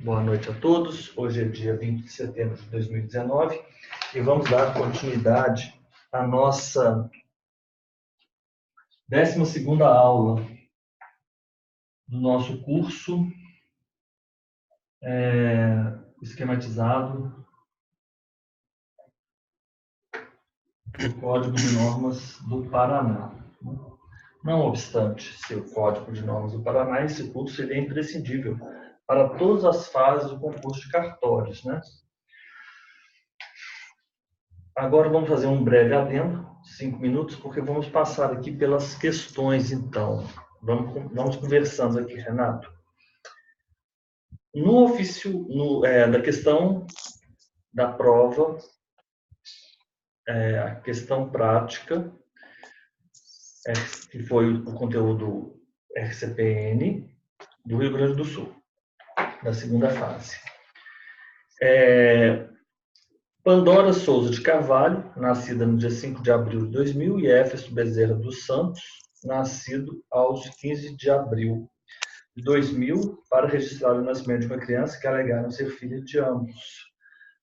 Boa noite a todos. Hoje é dia 20 de setembro de 2019 e vamos dar continuidade à nossa 12ª aula do nosso curso esquematizado do Código de Normas do Paraná. Não obstante ser o Código de Normas do Paraná, esse curso ele é imprescindível para todas as fases do concurso de cartórios, né? Agora vamos fazer um breve adendo, 5 minutos, porque vamos passar aqui pelas questões, então. Vamos conversando aqui, Renato. No ofício, na questão da prova, a questão prática, que foi o conteúdo RCPN do Rio Grande do Sul, da segunda fase. Pandora Souza de Carvalho, nascida no dia 5 de abril de 2000, e Éfesto Bezerra dos Santos, nascido aos 15 de abril de 2000, para registrar o nascimento de uma criança que alegaram ser filha de ambos.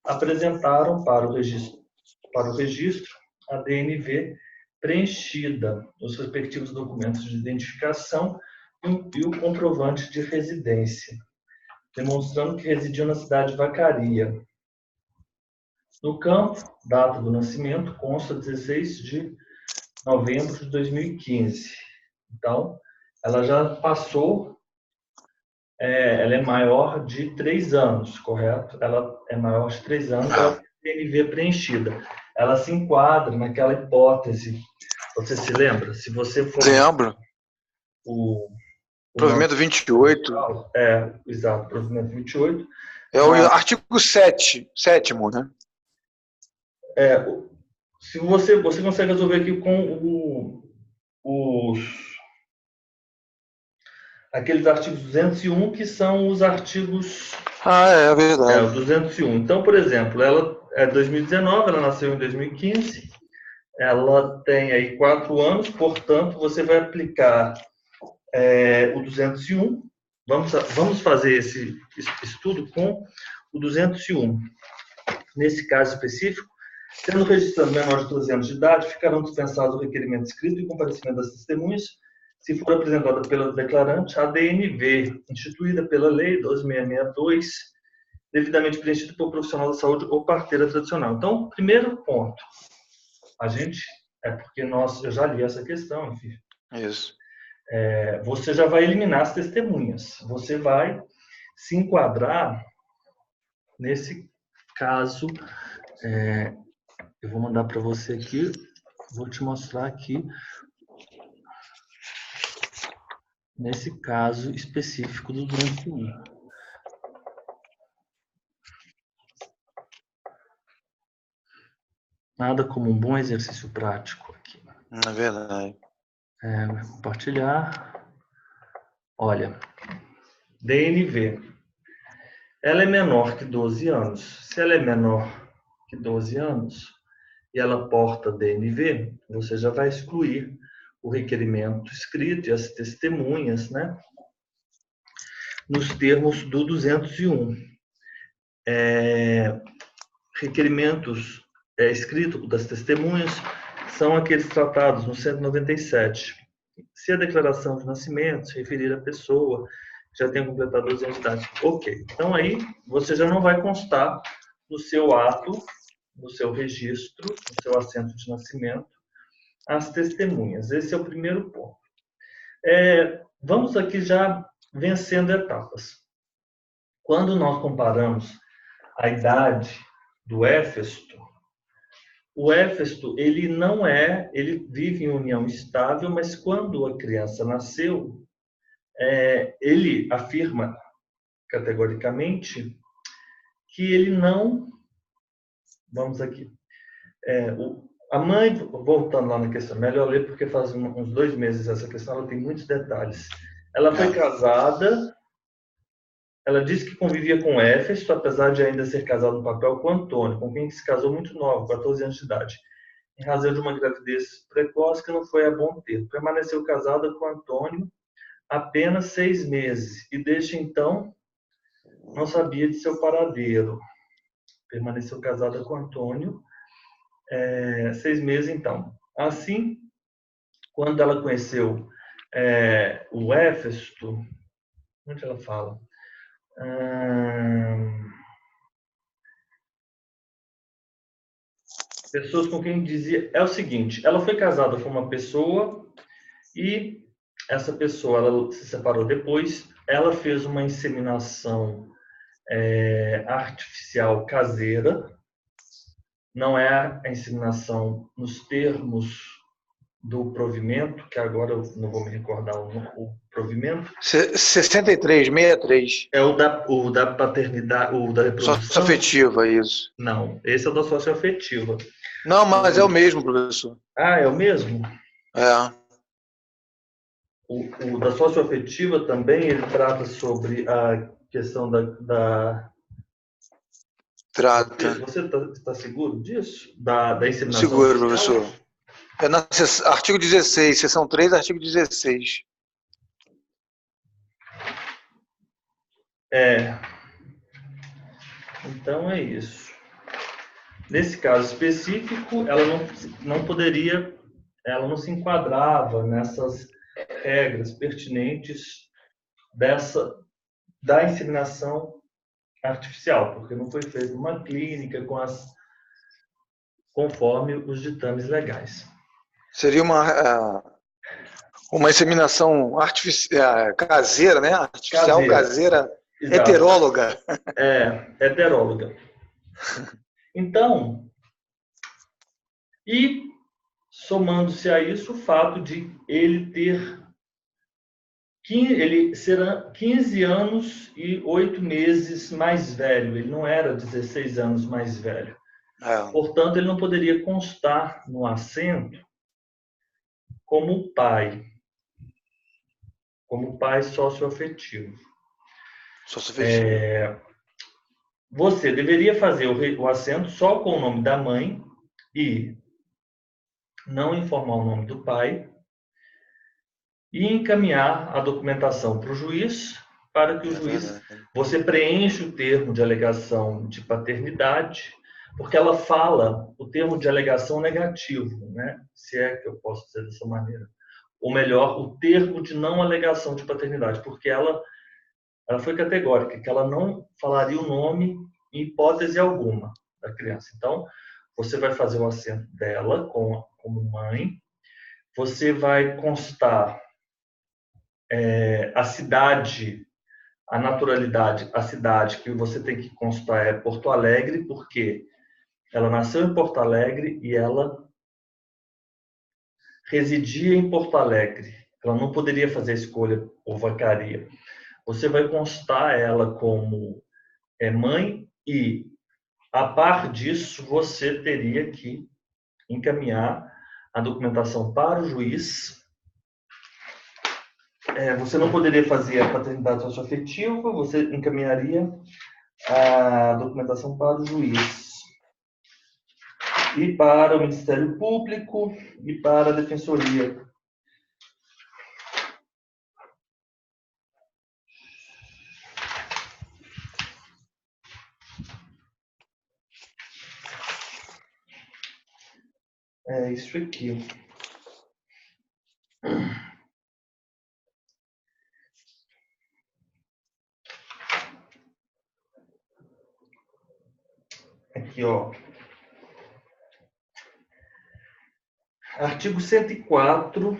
Apresentaram para o registro a DNV preenchida, os respectivos documentos de identificação e o comprovante de residência, demonstrando que residiam na cidade de Vacaria. No campo, data do nascimento, consta 16 de novembro de 2015. Então, ela já passou, ela é maior de 3 anos, correto? Ela é maior de 3 anos, ela tem DNV preenchida. Ela se enquadra naquela hipótese. Você se lembra? Se você for... Lembro. O provimento 28. Exato, provimento 28. É o artigo 7º, né? Se você consegue resolver aqui com aqueles artigos 201, que são os artigos... é verdade. O 201. Então, por exemplo, ela é 2019, ela nasceu em 2015, ela tem aí 4 anos, portanto, você vai aplicar o 201. Vamos fazer esse estudo com o 201. Nesse caso específico, sendo registrado menor de 12 anos de idade, ficarão dispensados o requerimento escrito e comparecimento das testemunhas, se for apresentada pela declarante a DNV, instituída pela Lei 12.662, devidamente preenchida por profissional da saúde ou parteira tradicional. Então, primeiro ponto, porque eu já li essa questão, enfim. Isso. Você já vai eliminar as testemunhas. Você vai se enquadrar nesse caso. Eu vou mandar para você aqui, vou te mostrar aqui, nesse caso específico do 201. Nada como um bom exercício prático aqui. É verdade. Compartilhar. Olha, DNV. Ela é menor que 12 anos. Se ela é menor que 12 anos e ela porta DNV, você já vai excluir o requerimento escrito e as testemunhas, né? Nos termos do 201. Requerimentos escritos das testemunhas são aqueles tratados no 197. Se a declaração de nascimento se referir à pessoa que já tenha completado 12 anos de idade. Ok. Então, aí, você já não vai constar no seu ato, no seu registro, no seu assento de nascimento, as testemunhas. Esse é o primeiro ponto. Vamos aqui já vencendo etapas. Quando nós comparamos a idade do Éfesto, o Éfesto, ele vive em união estável, mas quando a criança nasceu, ele afirma categoricamente que ele não... Vamos aqui. A mãe, voltando lá na questão, melhor ler porque faz uns 2 meses essa questão, ela tem muitos detalhes. Ela foi casada, ela disse que convivia com Éfesto, apesar de ainda ser casada no papel com Antônio, com quem se casou muito nova, 14 anos de idade, em razão de uma gravidez precoce que não foi a bom tempo. Permaneceu casada com Antônio apenas 6 meses, e desde então não sabia de seu paradeiro. Permaneceu casada com Antônio 6 meses, então. Assim, quando ela conheceu o Éfesto, onde ela fala? Pessoas com quem dizia... É o seguinte, ela foi casada com uma pessoa e essa pessoa ela se separou depois. Ela fez uma inseminação artificial caseira. Não é a inseminação nos termos do provimento, que agora eu não vou me recordar o provimento. 63, 63. É o da paternidade, o da reprodução. Socioafetiva, isso. Não, esse é o da socioafetiva. Não, mas é o mesmo, professor. Ah, é o mesmo? É. O da socioafetiva também, ele trata sobre a questão da... Trata. Você está seguro disso? Da inseminação Seguro, artificial? professor. É no artigo 16, seção 3, artigo 16. Então é isso. Nesse caso específico, ela não poderia, ela não se enquadrava nessas regras pertinentes da inseminação artificial, porque não foi feita uma clínica conforme os ditames legais. Seria uma inseminação artificial, caseira, né? Artificial, caseira heteróloga. Heteróloga. Então, e somando-se a isso o fato de ele será 15 anos e 8 meses mais velho. Ele não era 16 anos mais velho. Portanto, ele não poderia constar no assento como pai socioafetivo. Você deveria fazer o assento só com o nome da mãe e não informar o nome do pai e encaminhar a documentação para o juiz, para que o juiz... Você preenche o termo de alegação de paternidade, porque ela fala o termo de alegação negativo, né? Se é que eu posso dizer dessa maneira. Ou melhor, o termo de não alegação de paternidade, porque ela foi categórica, que ela não falaria o nome em hipótese alguma da criança. Então, você vai fazer o assento dela como mãe, você vai constar a cidade, a naturalidade, a cidade que você tem que constar é Porto Alegre, porque ela nasceu em Porto Alegre e ela residia em Porto Alegre. Ela não poderia fazer a escolha por vacaria. Você vai constar ela como mãe e, a par disso, você teria que encaminhar a documentação para o juiz. Você não poderia fazer a paternidade socioafetiva, você encaminharia a documentação para o juiz e para o Ministério Público e para a Defensoria. É isso aqui. Aqui, ó. Artigo 104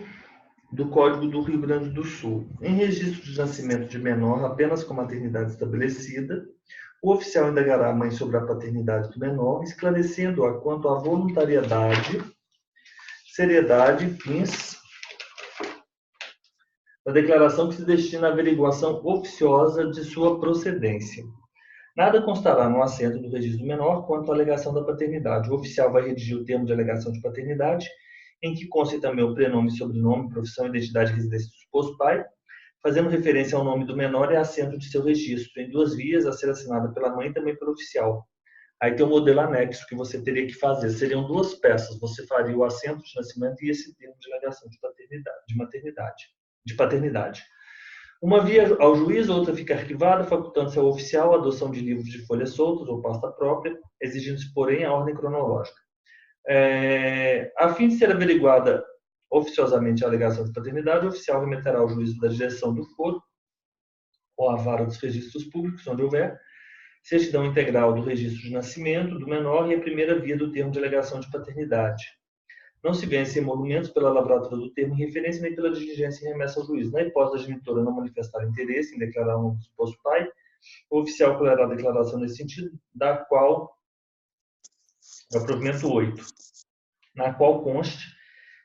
do Código do Rio Grande do Sul. Em registro de nascimento de menor apenas com maternidade estabelecida, o oficial indagará a mãe sobre a paternidade do menor, esclarecendo-a quanto à voluntariedade, seriedade e fins da declaração que se destina à averiguação oficiosa de sua procedência. Nada constará no assento do registro do menor quanto à alegação da paternidade. O oficial vai redigir o termo de alegação de paternidade, em que conste também o prenome, sobrenome, profissão, identidade e residência do suposto pai, fazendo referência ao nome do menor e assento de seu registro, em 2 vias, a ser assinada pela mãe e também pelo oficial. Aí tem o modelo anexo que você teria que fazer. Seriam 2 peças. Você faria o assento de nascimento e esse termo de alegação de paternidade, de paternidade. Uma via ao juiz, outra fica arquivada, facultando-se ao oficial a adoção de livros de folhas soltas ou pasta própria, exigindo-se, porém, a ordem cronológica. A fim de ser averiguada oficiosamente a alegação de paternidade, o oficial remeterá ao juízo da direção do foro ou à vara dos registros públicos, onde houver, certidão integral do registro de nascimento do menor e a primeira via do termo de alegação de paternidade. Não se vencem emolumentos pela lavratura do termo em referência nem pela diligência em remessa ao juiz. Na hipótese da genitora não manifestar interesse em declarar o nome do suposto pai, o oficial colherá a declaração nesse sentido, da qual é o provimento 8, na qual conste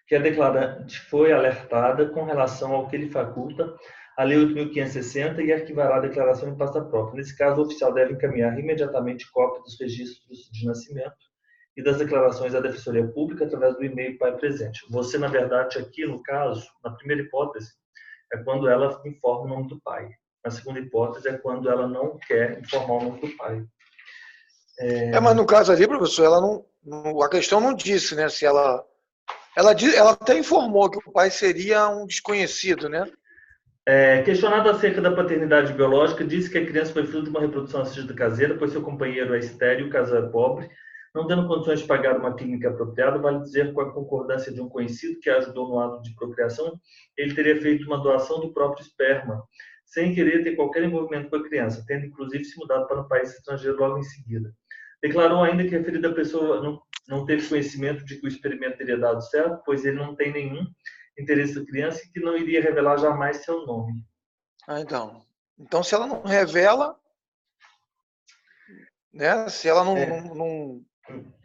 que a declarante foi alertada com relação ao que lhe faculta a Lei 8.560 e arquivará a declaração em pasta própria. Nesse caso, o oficial deve encaminhar imediatamente cópia dos registros de nascimento e das declarações à Defensoria Pública através do e-mail pai presente. Você, na verdade, aqui no caso, na primeira hipótese, é quando ela informa o nome do pai. Na segunda hipótese é quando ela não quer informar o nome do pai. Mas no caso ali, professor, ela não, a questão não disse, né? Se ela até informou que o pai seria um desconhecido, né? Questionado acerca da paternidade biológica, disse que a criança foi fruto de uma reprodução assistida caseira, pois seu companheiro é estéril, o casal é pobre, não tendo condições de pagar uma clínica apropriada. Vale dizer, com a concordância de um conhecido que a ajudou no ato de procriação, ele teria feito uma doação do próprio esperma, sem querer ter qualquer envolvimento com a criança, tendo inclusive se mudado para um país estrangeiro logo em seguida. Declarou ainda que a referida pessoa não teve conhecimento de que o experimento teria dado certo, pois ele não tem nenhum interesse da criança e que não iria revelar jamais seu nome. Então se ela não revela, né? Se ela não...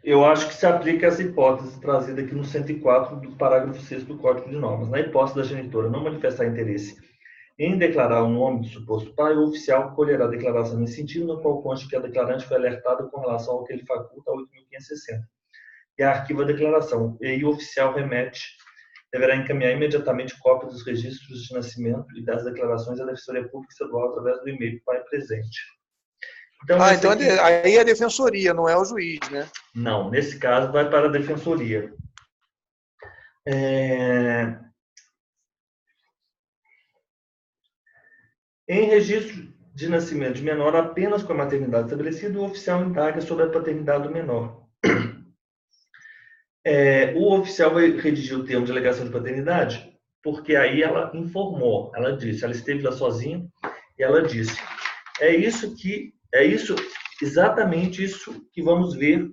Eu acho que se aplica essa hipótese trazida aqui no 104 do parágrafo 6º do Código de Normas. Na hipótese da genitora não manifestar interesse em declarar o nome do suposto pai, o oficial colherá a declaração nesse sentido, no qual consta que a declarante foi alertada com relação ao que ele faculta a 8.560. E arquiva a declaração. E o oficial deverá encaminhar imediatamente cópia dos registros de nascimento e das declarações à Defensoria Pública Estadual através do e-mail pai presente. Então aí é a defensoria, não é o juiz, né? Não, nesse caso vai para a defensoria. Em registro de nascimento de menor apenas com a maternidade estabelecida, o oficial indaga sobre a paternidade do menor. O oficial vai redigir o termo de alegação de paternidade, porque aí ela informou, ela disse, ela esteve lá sozinha e ela disse, exatamente isso que vamos ver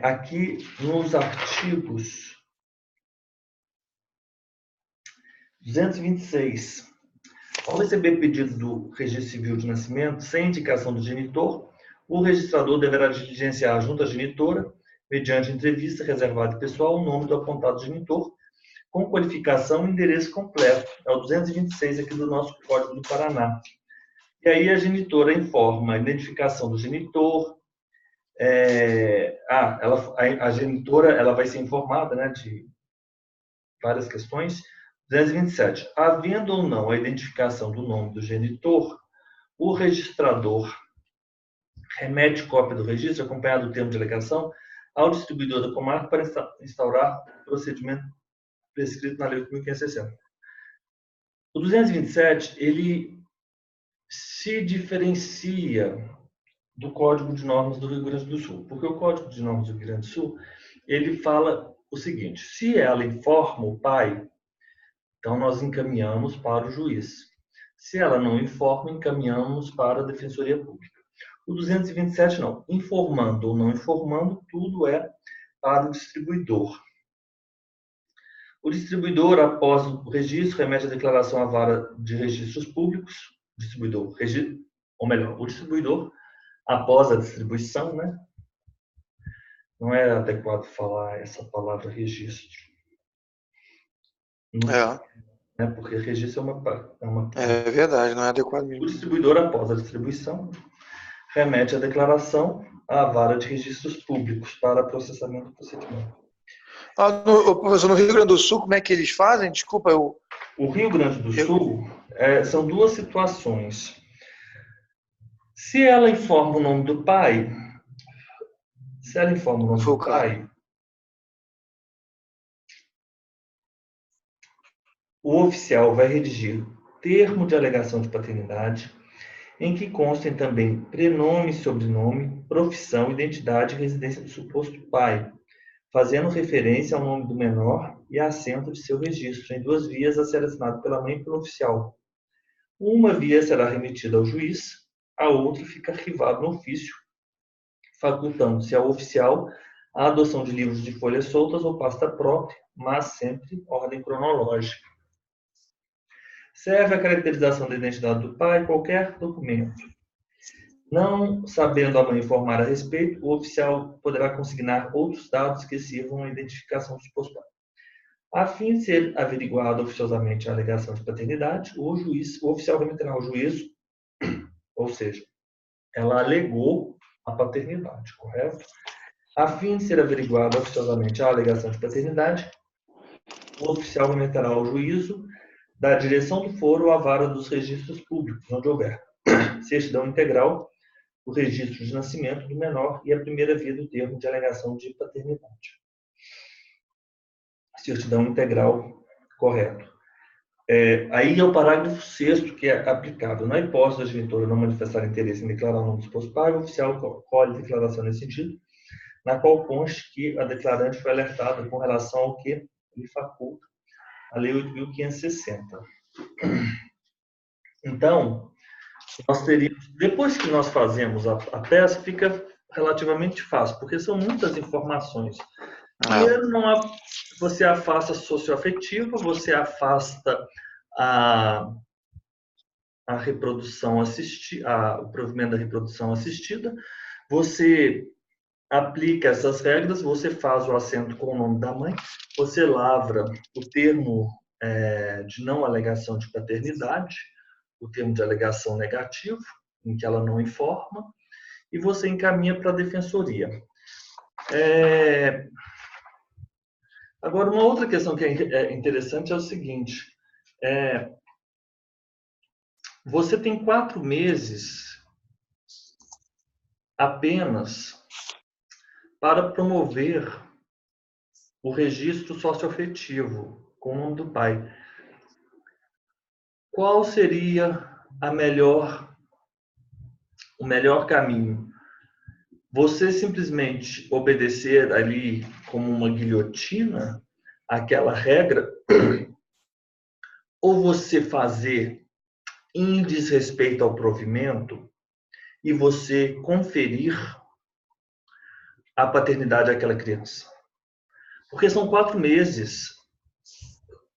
aqui nos artigos 226. Ao receber pedido do registro civil de nascimento, sem indicação do genitor, o registrador deverá diligenciar junto à genitora, mediante entrevista reservada e pessoal, o nome do apontado genitor, com qualificação e endereço completo. É o 226 aqui do nosso Código do Paraná. E aí a genitora informa a identificação do genitor. A genitora ela vai ser informada, né, de várias questões. 227. Havendo ou não a identificação do nome do genitor, o registrador remete cópia do registro, acompanhado do termo de alegação, ao distribuidor da comarca para instaurar o procedimento prescrito na Lei 8.560. O 227, ele se diferencia do Código de Normas do Rio Grande do Sul, porque o Código de Normas do Rio Grande do Sul, ele fala o seguinte, se ela informa o pai, então nós encaminhamos para o juiz. Se ela não informa, encaminhamos para a Defensoria Pública. O 227 não. Informando ou não informando, tudo é para o distribuidor. O distribuidor, após o registro, remete a declaração à vara de registros públicos. O distribuidor, após a distribuição, né? Não é adequado falar essa palavra registro. Né? Porque registro é uma... É verdade, não é adequado mesmo. O distribuidor, após a distribuição, remete a declaração à vara de registros públicos para processamento do procedimento. Professor, no Rio Grande do Sul, como é que eles fazem? Desculpa, O Rio Grande do Sul são duas situações. Se ela informa o nome do pai, o oficial vai redigir termo de alegação de paternidade, em que constem também prenome e sobrenome, profissão, identidade e residência do suposto pai, fazendo referência ao nome do menor e assento de seu registro, em 2 vias a ser assinado pela mãe e pelo oficial. Uma via será remetida ao juiz, a outra fica arquivada no ofício, facultando-se ao oficial a adoção de livros de folhas soltas ou pasta própria, mas sempre ordem cronológica. Serve a caracterização da identidade do pai qualquer documento. Não sabendo a mãe informar a respeito, o oficial poderá consignar outros dados que sirvam à identificação do suposto pai. A fim de ser averiguada oficiosamente a alegação de paternidade, o oficial remeterá ao juízo, ou seja, ela alegou a paternidade, correto? A fim de ser averiguada oficiosamente a alegação de paternidade, o oficial remeterá ao juízo da direção do foro ou à vara dos registros públicos, onde houver certidão integral, o registro de nascimento do menor e a primeira via do termo de alegação de paternidade. Certidão integral, correto. Aí é o parágrafo 6º que é aplicável. Na hipótese da genitora não manifestar interesse em declarar o nome do suposto pai, o oficial colhe declaração nesse sentido, na qual conste que a declarante foi alertada com relação ao que lhe faculta a Lei 8.560. Então, nós teríamos, depois que nós fazemos a peça, fica relativamente fácil, porque são muitas informações. Primeiro, você afasta a socioafetiva, você afasta a reprodução assistida, o provimento da reprodução assistida, você aplica essas regras, você faz o assento com o nome da mãe, você lavra o termo de não alegação de paternidade, o termo de alegação negativo, em que ela não informa, e você encaminha para a defensoria. Agora, uma outra questão que é interessante é o seguinte, você tem 4 meses apenas para promover o registro socioafetivo com o nome do pai. Qual seria o melhor caminho? Você simplesmente obedecer ali como uma guilhotina aquela regra, ou você fazer em desrespeito ao provimento e você conferir a paternidade àquela criança? Porque são 4 meses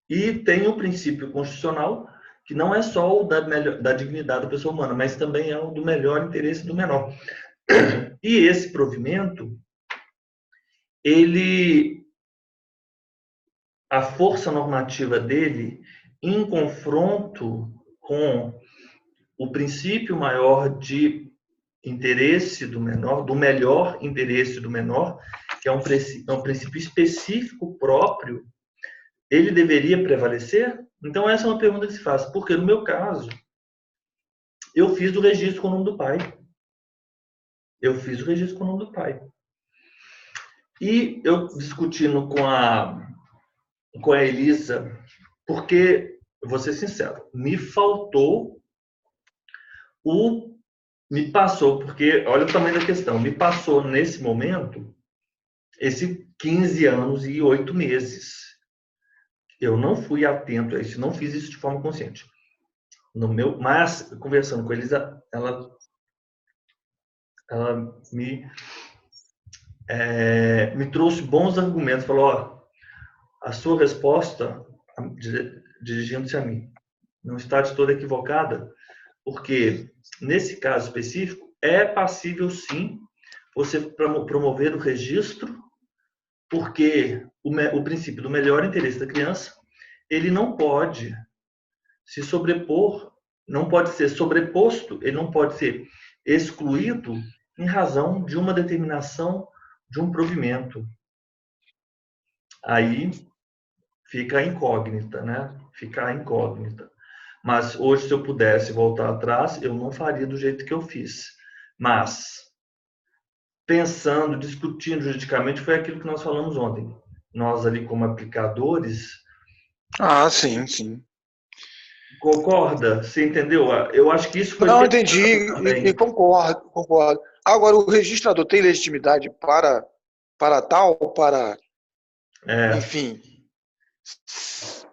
e tem o princípio constitucional que não é só o da dignidade da pessoa humana, mas também é o do melhor interesse do menor. E esse provimento, a força normativa dele, em confronto com o princípio maior de interesse do menor, do melhor interesse do menor, que é um princípio específico próprio, ele deveria prevalecer? Então, essa é uma pergunta que se faz. Porque, no meu caso, eu fiz o registro com o nome do pai. E eu discutindo com a Elisa, porque, vou ser sincero, me passou, porque, olha o tamanho da questão, me passou, nesse momento, esse 15 anos e 8 meses. Eu não fui atento a isso, não fiz isso de forma consciente. Mas, conversando com a Elisa, ela me trouxe bons argumentos. Falou, a sua resposta, dirigindo-se a mim, não está de toda equivocada, porque, nesse caso específico, é passível, sim, você promover o registro, porque o princípio do melhor interesse da criança, ele não pode se sobrepor, não pode ser sobreposto, ele não pode ser excluído em razão de uma determinação de um provimento. Aí fica a incógnita, né? Fica a incógnita. Mas hoje, se eu pudesse voltar atrás, eu não faria do jeito que eu fiz. Mas, pensando, discutindo juridicamente, foi aquilo que nós falamos ontem. Nós ali, como aplicadores, Ah, sim, sim. Concorda? Você entendeu? Eu acho que isso foi Não, entendi pensado e também. concordo, concordo. Agora, o registrador tem legitimidade para tal, para, É, enfim,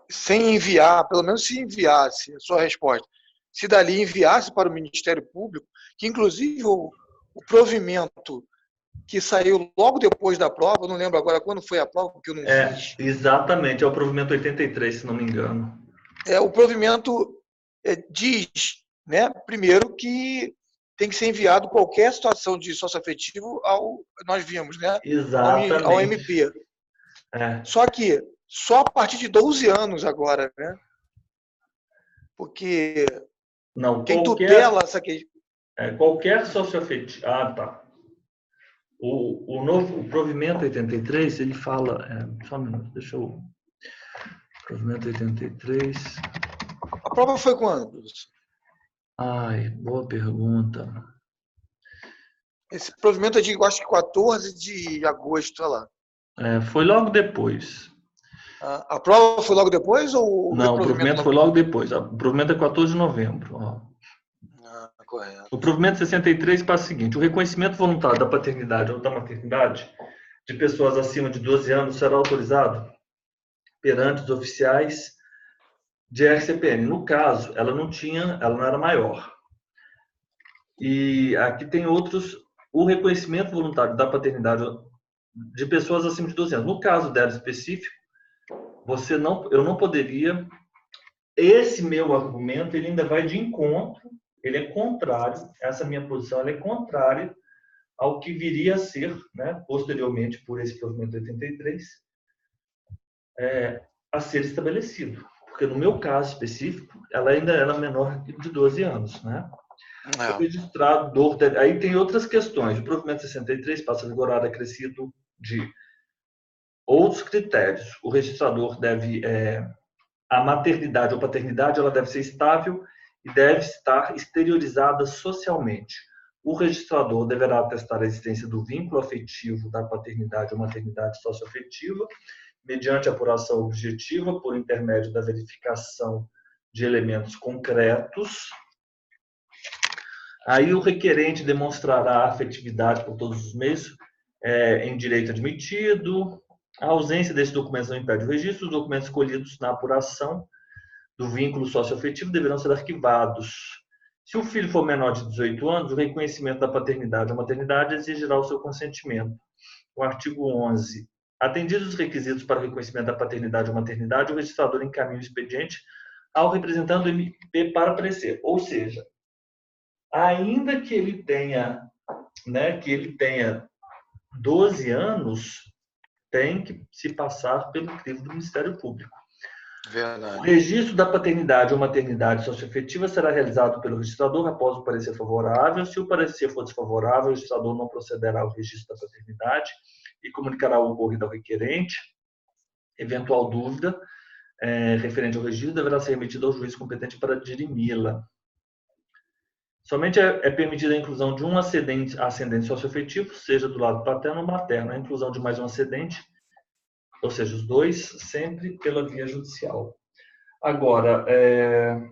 sem enviar, pelo menos se enviasse a sua resposta, se dali enviasse para o Ministério Público, que inclusive o provimento que saiu logo depois da prova, não lembro agora quando foi a prova, porque eu não fiz, exatamente. É o provimento 83, se não me engano. o provimento diz, né, primeiro, que tem que ser enviado qualquer situação de socioafetivo nós vimos, né, ao Exatamente. MP. É. Só que só a partir de 12 anos agora, né? Porque Não, quem tutela essa questão. qualquer socioafetivo. Ah, tá. O provimento 83, ele fala. Só um minuto, deixa eu. Provimento 83. A prova foi quando, professor? Ai, boa pergunta. Esse provimento é de, eu acho que 14 de agosto, olha lá. Foi logo depois. A prova foi logo depois ou o Não, o provimento provimento logo foi logo depois? depois. O provimento é 14 de novembro. Ó. O Correto. provimento 63 passa o seguinte: o reconhecimento voluntário da paternidade ou da maternidade de pessoas acima de 12 anos será autorizado perante os oficiais de RCPN. No caso, ela não era maior. E aqui tem outros, o reconhecimento voluntário da paternidade de pessoas acima de 12 anos. No caso dela específico, eu não poderia. Esse meu argumento ele ainda vai de encontro, ele é contrário. Essa minha posição ela é contrária ao que viria a ser, né, posteriormente por esse provimento 83, a ser estabelecido. Porque no meu caso específico, ela ainda era menor de 12 anos, né? O registrador deve... Aí tem outras questões. O provimento 63 passa a vigorar acrescido de outros critérios. O registrador deve... a maternidade ou paternidade ela deve ser estável e deve estar exteriorizada socialmente. O registrador deverá atestar a existência do vínculo afetivo da paternidade ou maternidade socioafetiva mediante apuração objetiva por intermédio da verificação de elementos concretos. Aí o requerente demonstrará afetividade por todos os meios em direito admitido. A ausência desses documentos não impede o registro. Os documentos escolhidos na apuração do vínculo socioafetivo deverão ser arquivados. Se o filho for menor de 18 anos, o reconhecimento da paternidade ou maternidade exigirá o seu consentimento. O artigo 11. Atendidos os requisitos para o reconhecimento da paternidade ou maternidade, o registrador encaminha o expediente ao representante do MP para parecer. Ou seja, ainda que ele tenha, 12 anos, tem que se passar pelo crivo do Ministério Público. Verdade. O registro da paternidade ou maternidade socioafetiva será realizado pelo registrador após o parecer favorável. Se o parecer for desfavorável, o registrador não procederá ao registro da paternidade e comunicará o ocorrido ao requerente. Eventual dúvida referente ao registro deverá ser remetida ao juiz competente para dirimi-la. Somente é permitida a inclusão de um ascendente socioafetivo, seja do lado paterno ou materno. A inclusão de mais um ascendente, ou seja, os dois, sempre pela via judicial. Agora,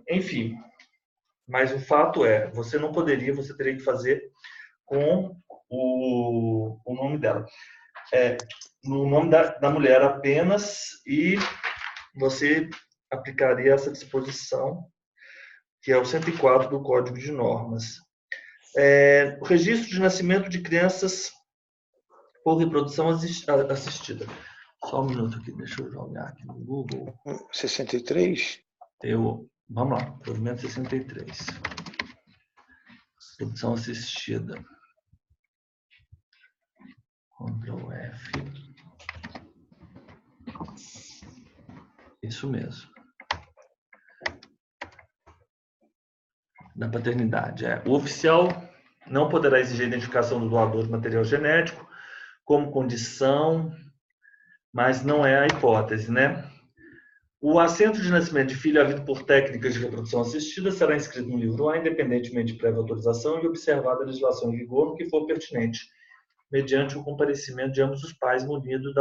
enfim, mas o fato é, você teria que fazer com o nome dela. No nome da mulher apenas, e você aplicaria essa disposição, que é o 104 do Código de Normas. O registro de nascimento de crianças por reprodução assistida. Só um minuto aqui, deixa eu jogar aqui no Google. 63? Vamos lá, provimento 63. Reprodução assistida. Ctrl F. Isso mesmo. Da paternidade. O oficial não poderá exigir a identificação do doador de material genético como condição, mas não é a hipótese, né? O assento de nascimento de filho havido por técnicas de reprodução assistida será inscrito no livro A, independentemente de prévia autorização e observada a legislação em vigor que for pertinente, mediante o comparecimento de ambos os pais munidos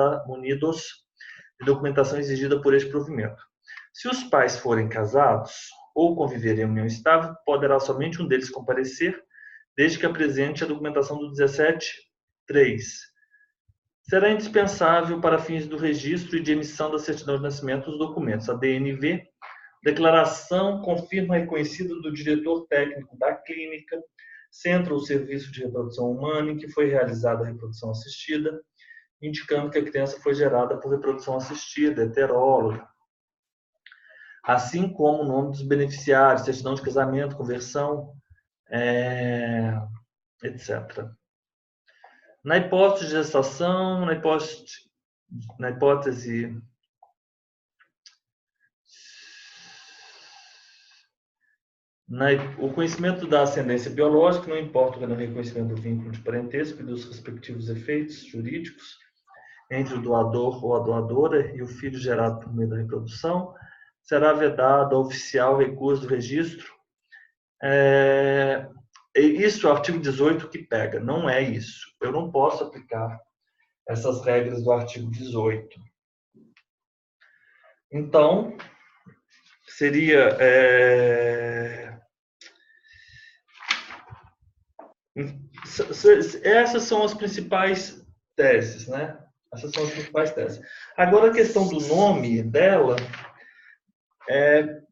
de documentação exigida por este provimento. Se os pais forem casados ou conviverem em união estável, poderá somente um deles comparecer, desde que apresente a documentação do 17.3. Será indispensável para fins do registro e de emissão da certidão de nascimento os documentos, a DNV, declaração confirma reconhecida do diretor técnico da clínica, centro ou serviço de reprodução humana em que foi realizada a reprodução assistida, indicando que a criança foi gerada por reprodução assistida, heteróloga, assim como o nome dos beneficiários, certidão de casamento, conversão, etc. Na hipótese de gestação, na hipótese o conhecimento da ascendência biológica, não importa o reconhecimento do vínculo de parentesco e dos respectivos efeitos jurídicos entre o doador ou a doadora e o filho gerado por meio da reprodução, será vedado ao oficial recurso do registro. Isso é o artigo 18 que pega, não é isso. Eu não posso aplicar essas regras do artigo 18. Então, seria... Essas são as principais teses, né? Essas são as principais teses. Agora, a questão do nome dela,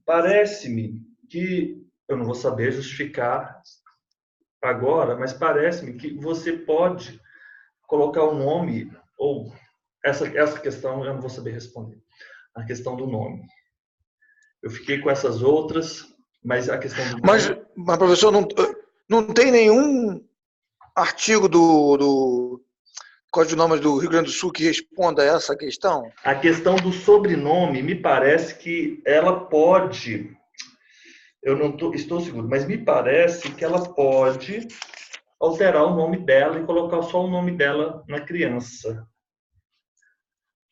parece-me que, eu não vou saber justificar agora, mas parece-me que você pode colocar o nome, ou essa questão eu não vou saber responder, a questão do nome. Eu fiquei com essas outras, mas a questão do nome... Mas professor, não tem nenhum artigo do Código de Normas do Rio Grande do Sul que responda a essa questão? A questão do sobrenome, me parece que ela pode... Eu não estou seguro, mas me parece que ela pode alterar o nome dela e colocar só o nome dela na criança.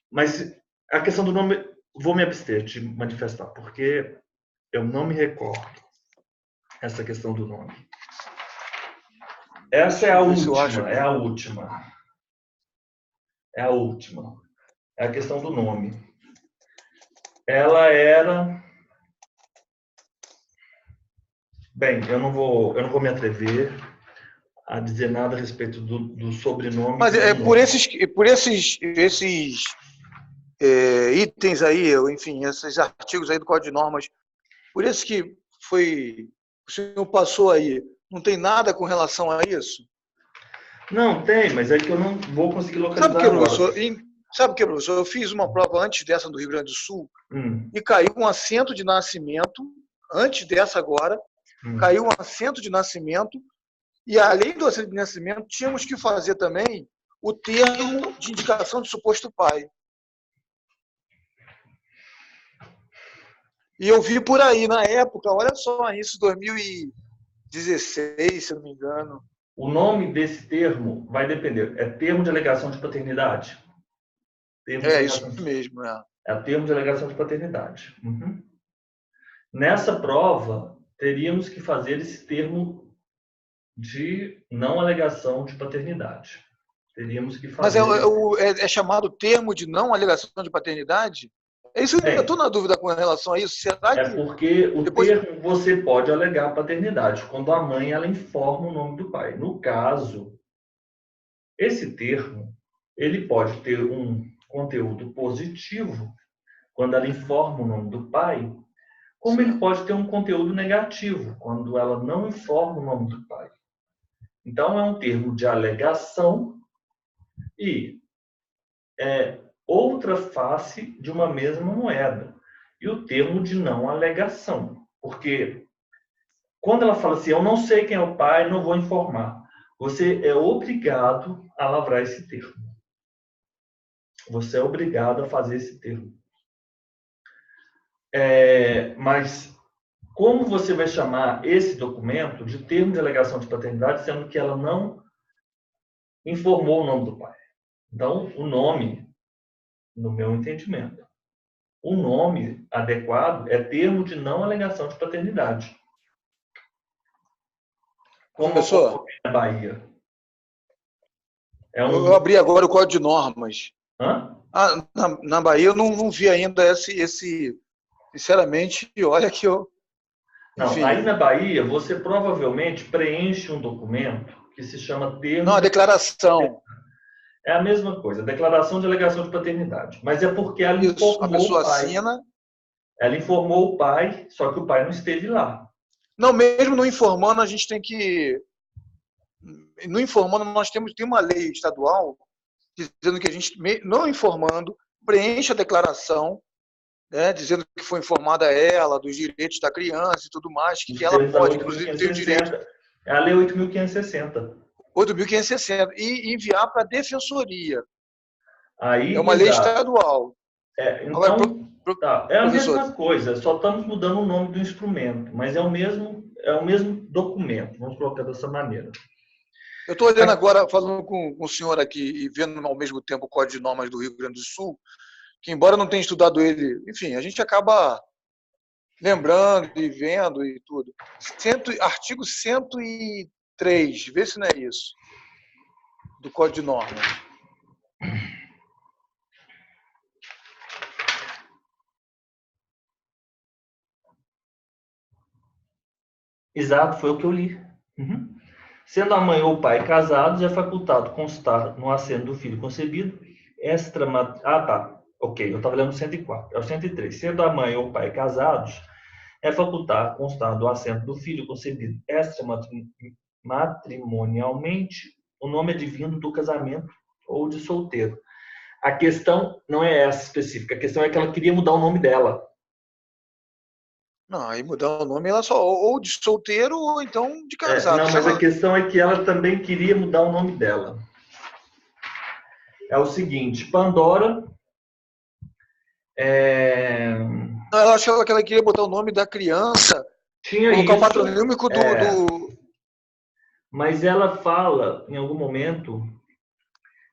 Mas a questão do nome, vou me abster de manifestar, porque eu não me recordo essa questão do nome. Essa é a última, é a última. É a última. É a questão do nome. Ela era... Bem, eu não vou me atrever a dizer nada a respeito do sobrenome. Mas por esses itens aí, enfim, esses artigos aí do Código de Normas, por isso que o senhor passou aí, não tem nada com relação a isso? Não, tem, mas é que eu não vou conseguir localizar Sabe o que, professor? Eu fiz uma prova antes dessa do Rio Grande do Sul e caiu um assento de nascimento, antes dessa agora, caiu um assento de nascimento, e além do assento de nascimento, tínhamos que fazer também o termo de indicação de suposto pai. E eu vi por aí, na época, olha só, isso 2016, se eu não me engano. O nome desse termo vai depender. É termo de alegação de paternidade? Isso mesmo. É termo de alegação de paternidade. Uhum. Nessa prova, teríamos que fazer esse termo de não alegação de paternidade. Teríamos que fazer... Mas é chamado termo de não alegação de paternidade? Eu estou na dúvida com relação a isso. Será que... porque o termo você pode alegar paternidade quando a mãe ela informa o nome do pai. No caso, esse termo ele pode ter um conteúdo positivo quando ela informa o nome do pai, como ele pode ter um conteúdo negativo quando ela não informa o nome do pai. Então, é um termo de alegação e outra face de uma mesma moeda. E o termo de não alegação. Porque quando ela fala assim, eu não sei quem é o pai, não vou informar. Você é obrigado a lavrar esse termo. Você é obrigado a fazer esse termo. Mas como você vai chamar esse documento de termo de alegação de paternidade, sendo que ela não informou o nome do pai? Então, o nome, no meu entendimento, o nome adequado é termo de não alegação de paternidade. Como professor, na Bahia. Eu abri agora o Código de Normas. Hã? Na Bahia eu não vi ainda esse Sinceramente, olha que eu... Não, Enfim, aí na Bahia, você provavelmente preenche um documento que se chama não, termo a de... declaração. É a mesma coisa, declaração de alegação de paternidade. Mas é porque ela Isso, a informou o pessoa pai. assina. Ela informou o pai, só que o pai não esteve lá. Não, mesmo não informando, a gente tem que... Não informando, nós tem uma lei estadual dizendo que a gente, não informando, preenche a declaração, né, dizendo que foi informada ela dos direitos da criança e tudo mais, Nos que ela termos da pode, inclusive, ter o direito 8.560. É a Lei 8.560. 8.560 e enviar para a defensoria. É Aí, uma lei exato. estadual. Agora, Então, tá, é a professor, mesma coisa, só estamos mudando o nome do instrumento, mas é o mesmo documento, vamos colocar dessa maneira. eu estou olhando agora, falando com o senhor aqui e vendo ao mesmo tempo o Código de Normas do Rio Grande do Sul, que embora eu não tenha estudado ele, enfim, a gente acaba lembrando e vendo e tudo. Artigo 103, vê se não é isso, do Código de Normas. Exato, foi o que eu li. Uhum. Sendo a mãe ou o pai casados, é facultado constar no assento do filho concebido Ah, tá. Ok, eu estava lendo o 104. É o 103. Sendo a mãe ou o pai casados, é facultar constar do assento do filho concebido extramatrimonialmente o nome advindo do casamento ou de solteiro. A questão não é essa específica, a questão é que ela queria mudar o nome dela. Não, aí mudar o nome, ela só ou de solteiro ou então de casado. Não, Se mas a ela... questão é que ela também queria mudar o nome dela. É o seguinte, Pandora Não, ela achava que ela queria botar o nome da criança, tinha colocar o isso, patronímico mas ela fala em algum momento,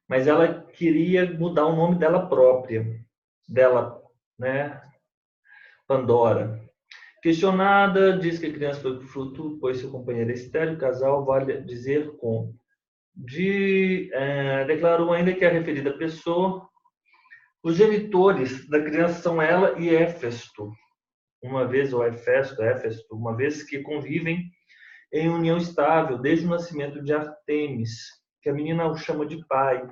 mas ela queria mudar o nome dela própria, dela, né? Pandora. Questionada, diz que a criança foi fruto, pois seu companheiro é estéril, o casal vale dizer com. Declarou ainda que a referida pessoa, os genitores da criança são ela e Éfesto, Éfesto, uma vez que convivem em união estável desde o nascimento de Artemis, que a menina o chama de pai,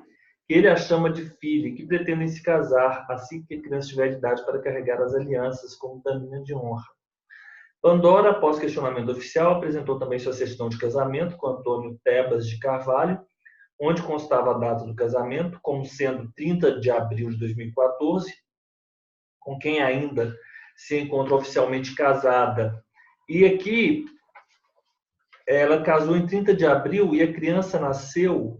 que ele a chama de filha, e que pretendem se casar assim que a criança tiver idade para carregar as alianças como damina de honra. Pandora, após questionamento oficial, apresentou também sua certidão de casamento com Antônio Tebas de Carvalho, onde constava a data do casamento como sendo 30 de abril de 2014, com quem ainda se encontra oficialmente casada. E aqui, ela casou em 30 de abril e a criança nasceu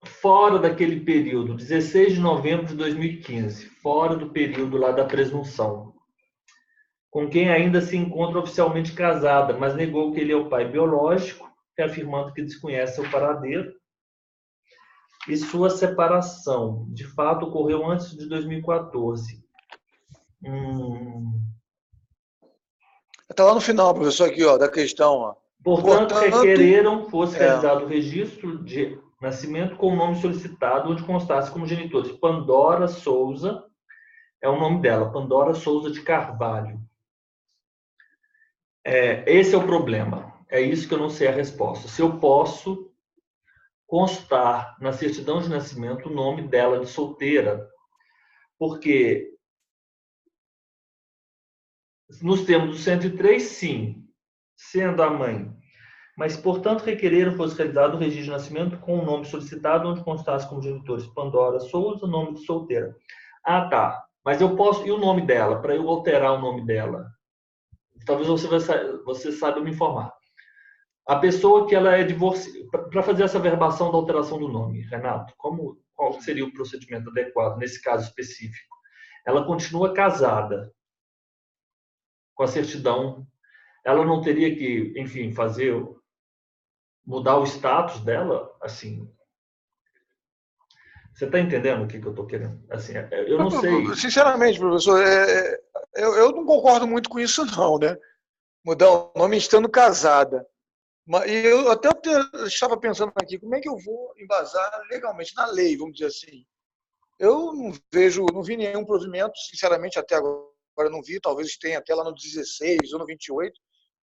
fora daquele período, 16 de novembro de 2015, fora do período lá da presunção. Com quem ainda se encontra oficialmente casada, mas negou que ele é o pai biológico, reafirmando que desconhece seu paradeiro. E sua separação, de fato, ocorreu antes de 2014. Está lá no final, professor, aqui, ó, da questão. Ó. Portanto, Portanto, requereram fosse realizado o registro de nascimento com o nome solicitado, onde constasse como genitores Pandora Souza, é o nome dela, Pandora Souza de Carvalho. Esse é o problema. É isso que eu não sei a resposta. Se eu posso constar na certidão de nascimento o nome dela de solteira, porque nos termos do 103, sim, sendo a mãe, mas, portanto, requereram fosse realizado o registro de nascimento com o nome solicitado, onde constasse como genitores Pandora Souza, nome de solteira. Ah, tá. Mas eu posso... E o nome dela? Para eu alterar o nome dela? Talvez você saiba me informar. A pessoa que ela é divorciada... Para fazer essa verbação da alteração do nome, Renato, qual seria o procedimento adequado nesse caso específico? Ela continua casada com a certidão. Ela não teria que, enfim, mudar o status dela, assim. Você está entendendo o que eu estou querendo? Assim, eu não sei. sinceramente, professor, eu não concordo muito com isso, não, né? Mudar o nome estando casada. E eu até estava pensando aqui, como é que eu vou embasar legalmente, na lei, vamos dizer assim, Eu não vejo, não vi nenhum provimento, sinceramente, até agora não vi, talvez tenha até lá no 16 ou no 28.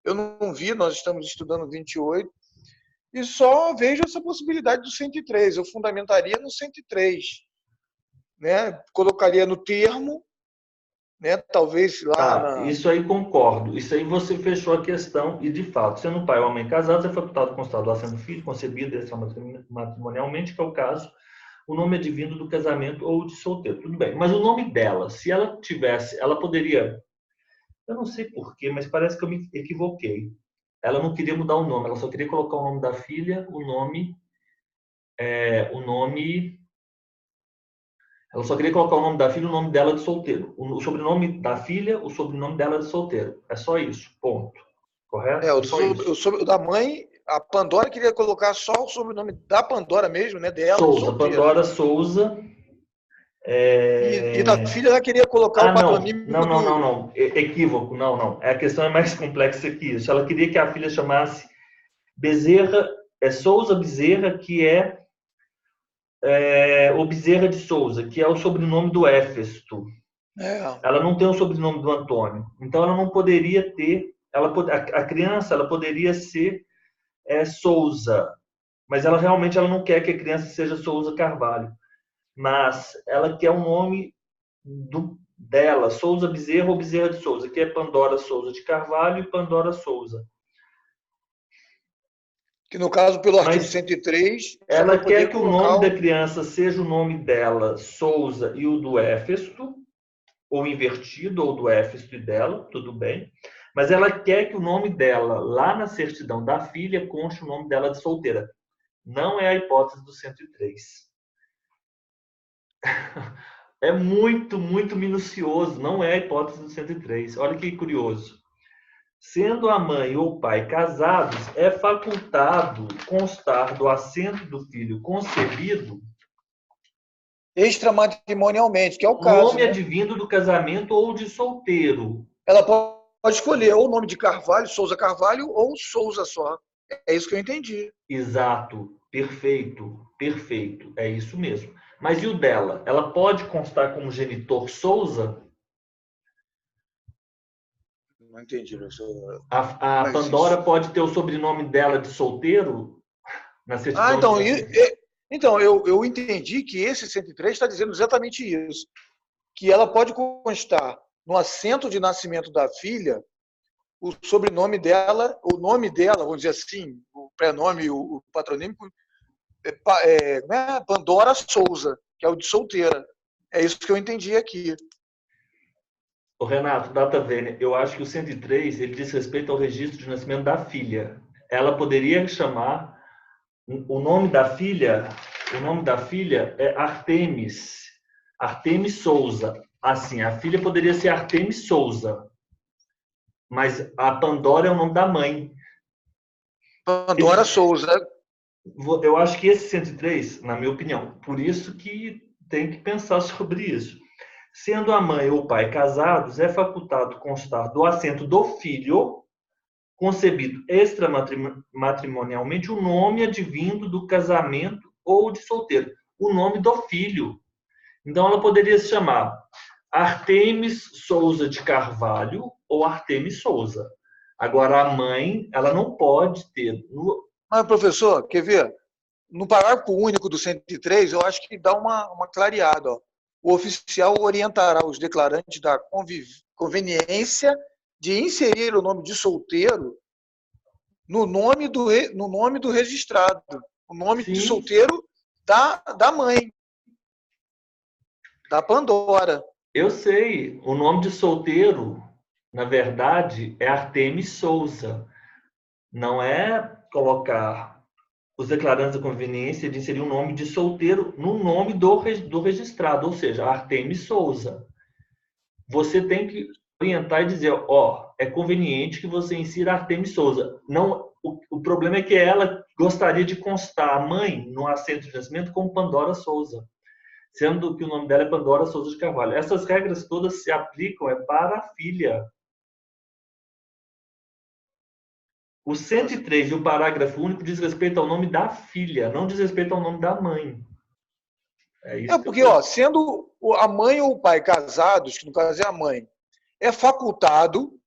Eu não vi, nós estamos estudando 28, e só vejo essa possibilidade do 103. Eu fundamentaria no 103, né? Colocaria no termo, né? Talvez lá Tá, na. isso aí concordo. Isso aí você fechou a questão e, de fato, sendo pai ou mãe casados, é facultado constar do sendo filho concebido extramatrimonialmente, que é o caso, o nome advindo do casamento ou de solteiro. Tudo bem. Mas o nome dela, se ela tivesse, ela poderia, eu não sei porquê, mas parece que eu me equivoquei. Ela não queria mudar o nome, ela só queria colocar o nome da filha, o nome ela só queria colocar o nome da filha e o nome dela de solteiro. O sobrenome da filha, o sobrenome dela de solteiro. É só isso. Ponto. Correto? É só isso. O da mãe, a Pandora queria colocar só o sobrenome da Pandora mesmo, né? Dela, de Souza, solteira. Pandora Souza. E da filha ela queria colocar o Ah, não. patronímico Não, não, não, do. não. Equívoco. Não, não. A questão é mais complexa que isso. Ela queria que a filha chamasse Bezerra, Souza Bezerra, que o Bezerra de Souza, que é o sobrenome do Éfesto. É. Ela não tem o sobrenome do Antônio. Então, ela não poderia ter. A criança ela poderia ser Souza, mas ela realmente ela não quer que a criança seja Souza Carvalho. Mas ela quer o nome dela, Souza Bezerra ou Bezerra de Souza, que é Pandora Souza de Carvalho e Pandora Souza. Que no caso, pelo artigo Mas 103, só vai ela quer poder que o colocar nome da o. criança seja o nome dela, Souza, e o do Éfesto, ou invertido, ou do Éfesto e dela, tudo bem. Mas ela quer que o nome dela, lá na certidão da filha, conste o nome dela de solteira. Não é a hipótese do 103. É muito, muito minucioso. Não é a hipótese do 103. Olha que curioso. Sendo a mãe ou o pai casados, é facultado constar do assento do filho concebido Extramatrimonialmente, que é o caso, nome né? advindo do casamento ou de solteiro. Ela pode escolher ou o nome de Carvalho, Souza Carvalho, ou Souza só. É isso que eu entendi. Exato, perfeito, perfeito, é isso mesmo. Mas e o dela? Ela pode constar como genitor Souza? Não entendi, professor. A Mas isso. Pandora pode ter o sobrenome dela de solteiro na Ah, certidão de então, nascimento? então eu entendi que esse 103 está dizendo exatamente isso. Que ela pode constar no assento de nascimento da filha o sobrenome dela, o nome dela, vamos dizer assim, o prenome, o patronímico, né, Pandora Souza, que é o de solteira. É isso que eu entendi aqui. O Renato, data vênia, eu acho que o 103 ele diz respeito ao registro de nascimento da filha. Ela poderia chamar o nome da filha, o nome da filha é Artemis, Artemis Souza. Assim, a filha poderia ser Artemis Souza, mas a Pandora é o nome da mãe. Pandora Esse, Souza. eu acho que esse 103, na minha opinião, por isso que tem que pensar sobre isso. Sendo a mãe ou o pai casados, é facultado constar do assento do filho concebido extramatrimonialmente o nome advindo do casamento ou de solteiro, o nome do filho. Então ela poderia se chamar Artemis Souza de Carvalho ou Artemis Souza. Agora a mãe, ela não pode ter Mas, professor, quer ver? No parágrafo único do 103, eu acho que dá uma clareada. Ó. O oficial orientará os declarantes da conveniência de inserir o nome de solteiro no nome do registrado. O nome de sim, solteiro da mãe, da Pandora. eu sei, o nome de solteiro, na verdade, é Artemis Souza. Não é colocar os declarantes da conveniência de inserir o nome de solteiro no nome do registrado, ou seja, Artemis Souza. Você tem que orientar e dizer, ó, é conveniente que você insira Artemis Souza. Não, o problema é que ela gostaria de constar a mãe no assento de nascimento como Pandora Souza, sendo que o nome dela é Pandora Souza de Carvalho. Essas regras todas se aplicam para a filha. O 103 e o parágrafo único diz respeito ao nome da filha, não diz respeito ao nome da mãe. É isso que eu porque, ó, sendo a mãe ou o pai casados, que no caso é a mãe, é facultado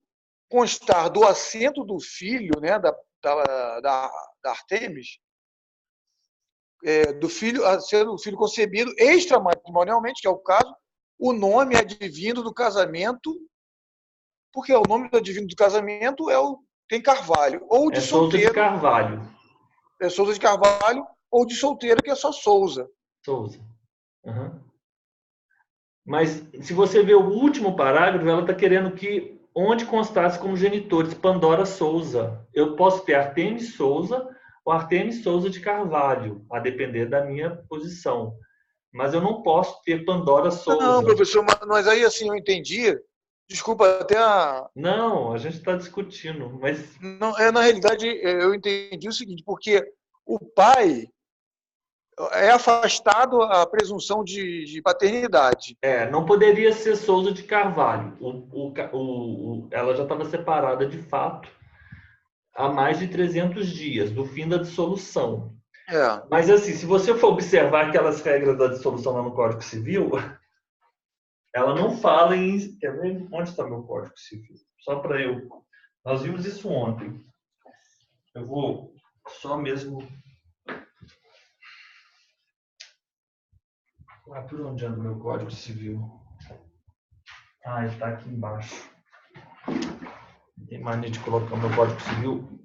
constar do assento do filho, né, da Artemis, do filho, sendo o filho concebido extramatrimonialmente, que é o caso, o nome advindo do casamento, porque o nome advindo do casamento tem Carvalho, ou de Souza de solteiro, Carvalho. é Souza de Carvalho, ou de solteiro, que é só Souza. Souza. Uhum. Mas se você ver o último parágrafo, ela está querendo que onde constasse como genitores Pandora Souza. Eu posso ter Artemis Souza ou Artemis Souza de Carvalho, a depender da minha posição. Mas eu não posso ter Pandora Não, Souza. professor, mas aí assim eu entendi. Desculpa, até a. Não, a gente está discutindo, mas Não, na realidade, eu entendi o seguinte, porque o pai é afastado a presunção de paternidade. não poderia ser Souza de Carvalho. Ela já estava separada de fato há mais de 300 dias do fim da dissolução. É. Mas assim, se você for observar aquelas regras da dissolução lá no Código Civil, ela não fala em. Quer ver? Onde está meu Código Civil? Só para eu. Nós vimos isso ontem. Eu vou só mesmo. Por onde anda o meu Código Civil? Ah, está aqui embaixo. Tem mania de colocar meu Código Civil.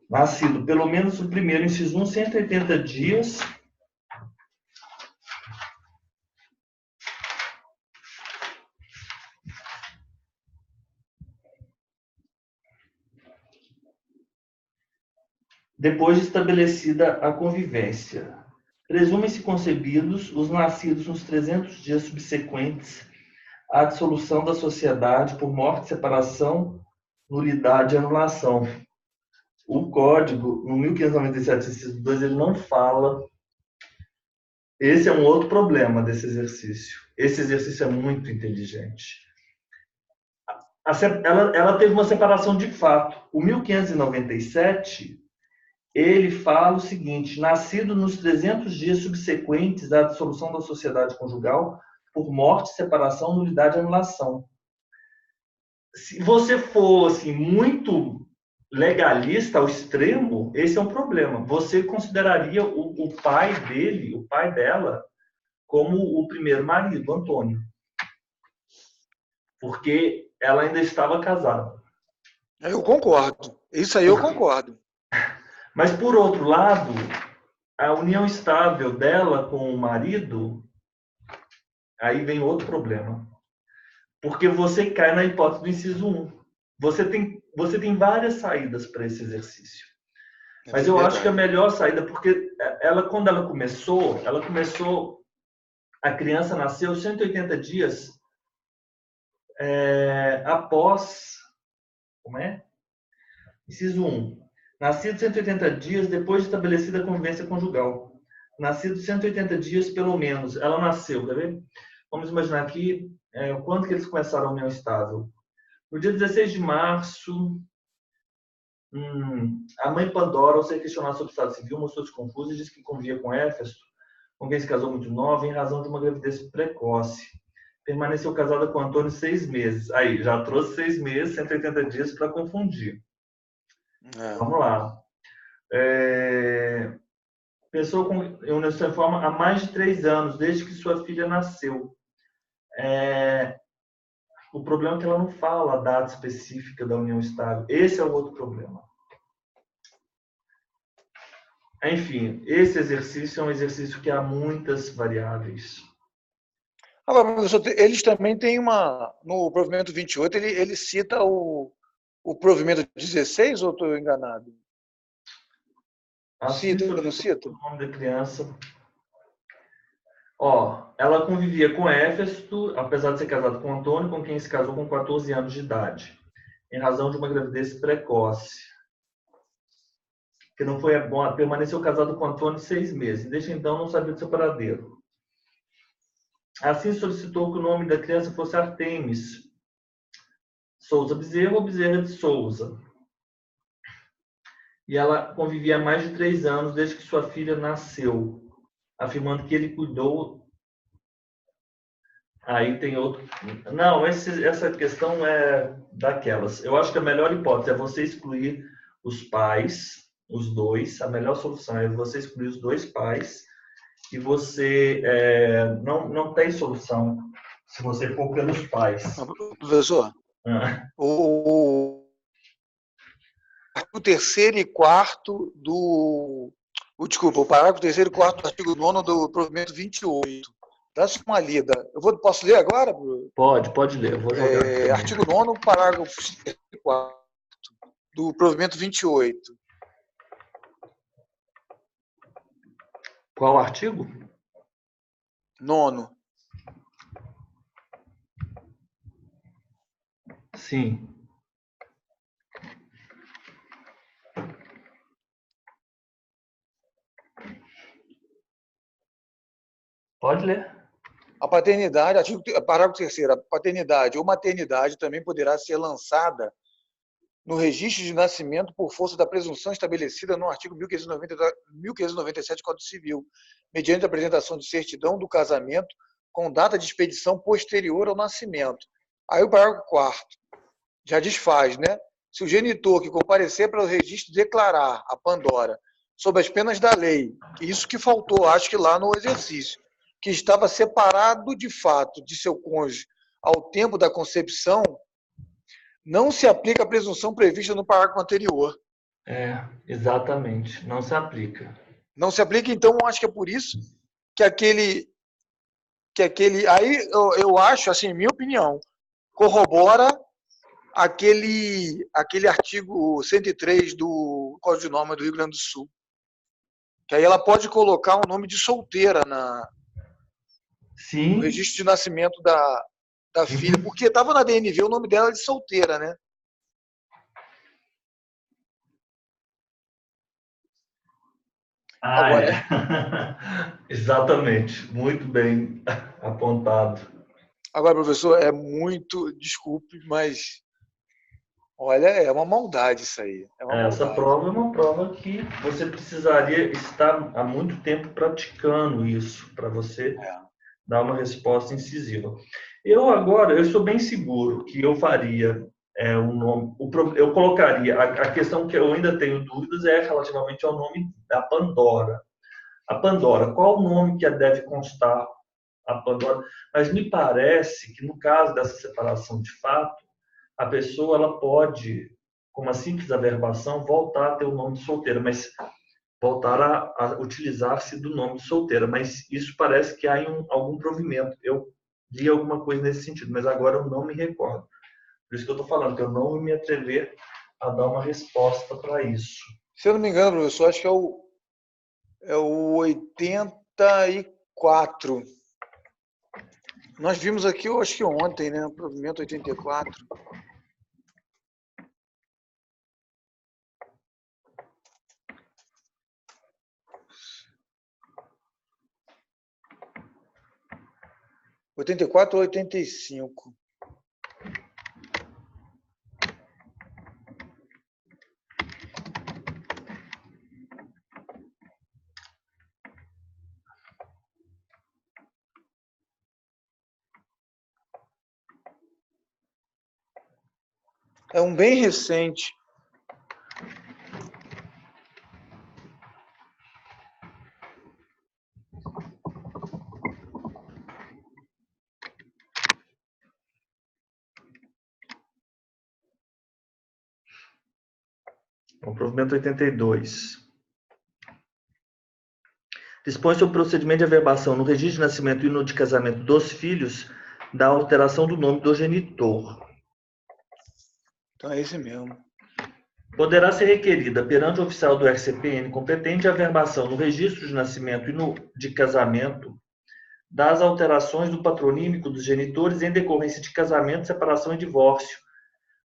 Nascido pelo menos o primeiro inciso 1, 180 dias. Depois de estabelecida a convivência. Presume-se concebidos os nascidos nos 300 dias subsequentes à dissolução da sociedade por morte, separação, nulidade e anulação. O Código, no 1597, inciso 2, ele não fala. Esse é um outro problema desse exercício. Esse exercício é muito inteligente. Ela teve uma separação de fato. O 1597, ele fala o seguinte: nascido nos 300 dias subsequentes à dissolução da sociedade conjugal por morte, separação, nulidade e anulação. Se você for assim, muito legalista ao extremo, esse é um problema. Você consideraria o pai dele, o pai dela, como o primeiro marido, Antônio. Porque ela ainda estava casada. Eu concordo. Isso aí eu concordo. Mas, por outro lado, a união estável dela com o marido, aí vem outro problema. Porque você cai na hipótese do inciso 1. Você tem várias saídas para esse exercício. Mas eu acho que a melhor saída, porque quando ela começou, a criança nasceu 180 dias após, como é? Inciso 1. Nascido 180 dias depois de estabelecida a convivência conjugal. Nascido 180 dias, pelo menos. Ela nasceu, quer ver? Vamos imaginar aqui quando que eles começaram a união estável. No dia 16 de março, a mãe Pandora, ao ser questionada sobre o estado civil, mostrou-se confusa e disse que convivia com Éfesto, com quem se casou muito nova, em razão de uma gravidez precoce. Permaneceu casada com Antônio 6 meses. Aí, já trouxe 6 meses, 180 dias para confundir. Vamos lá. Pessoa com união forma há mais de 3 anos, desde que sua filha nasceu. O problema é que ela não fala a data específica da união estável. Esse é o outro problema. Enfim, esse exercício é um exercício que há muitas variáveis. Agora, professor, eles também têm no provimento 28, ele cita o provimento 16, ou estou enganado? Cita, não cita? O nome da criança. Ela convivia com Éfesto, apesar de ser casada com Antônio, com quem se casou com 14 anos de idade, em razão de uma gravidez precoce. Que não foi bom, permaneceu casado com Antônio 6 meses. Desde então não sabia do seu paradeiro. Assim solicitou que o nome da criança fosse Artemis Souza Bezerra ou Bezerra de Souza. E ela convivia há mais de 3 anos desde que sua filha nasceu, afirmando que ele cuidou. Aí tem outro. Não, essa questão é daquelas. Eu acho que a melhor hipótese é você excluir os pais, os dois. A melhor solução é você excluir os dois pais e você não tem solução se você for pelos pais. Professor, o terceiro e quarto desculpa, o parágrafo terceiro e quarto do artigo 9º do provimento 28. Dá-se uma lida. Posso ler agora? Pode ler. Eu vou jogar. Artigo 9º, parágrafo 4 do provimento 28. Qual artigo? 9º. Sim. Pode ler. A paternidade, parágrafo 3º, a paternidade ou maternidade também poderá ser lançada no registro de nascimento por força da presunção estabelecida no artigo 1597 do Código Civil, mediante a apresentação de certidão do casamento com data de expedição posterior ao nascimento. Aí o parágrafo 4º já desfaz, né? Se o genitor que comparecer para o registro declarar a Pandora, sob as penas da lei, isso que faltou, acho que lá no exercício, que estava separado de fato de seu cônjuge ao tempo da concepção, não se aplica a presunção prevista no parágrafo anterior. Exatamente. Não se aplica. Não se aplica, então, acho que é por isso que aquele aí eu acho, assim, minha opinião, corrobora aquele artigo 103 do Código de Normas do Rio Grande do Sul. Que aí ela pode colocar o nome de solteira no registro de nascimento da filha, porque estava na DNV o nome dela de solteira, né? Agora, exatamente. Muito bem apontado. Agora, professor, desculpe, mas olha, é uma maldade isso aí. Essa prova é uma prova que você precisaria estar há muito tempo praticando isso para você dar uma resposta incisiva. Eu sou bem seguro que eu faria um nome. Eu colocaria a questão que eu ainda tenho dúvidas é relativamente ao nome da Pandora. A Pandora, qual o nome que deve constar a Pandora? Mas me parece que no caso dessa separação de fato, a pessoa ela pode, com uma simples averbação, voltar a ter o nome de solteira, mas voltar a utilizar-se do nome de solteira. Mas isso parece que há algum provimento. Eu li alguma coisa nesse sentido, mas agora eu não me recordo. Por isso que eu estou falando, que eu não vou me atrever a dar uma resposta para isso. Se eu não me engano, professor, acho que é o 84. Nós vimos aqui, eu acho que ontem, né? O provimento 84. ou 85. É um bem recente. O provimento 82. Dispõe sobre o procedimento de averbação no registro de nascimento e no de casamento dos filhos da alteração do nome do genitor. Então é esse mesmo. Poderá ser requerida perante o oficial do RCPN competente a averbação no registro de nascimento e no de casamento das alterações do patronímico dos genitores em decorrência de casamento, separação e divórcio.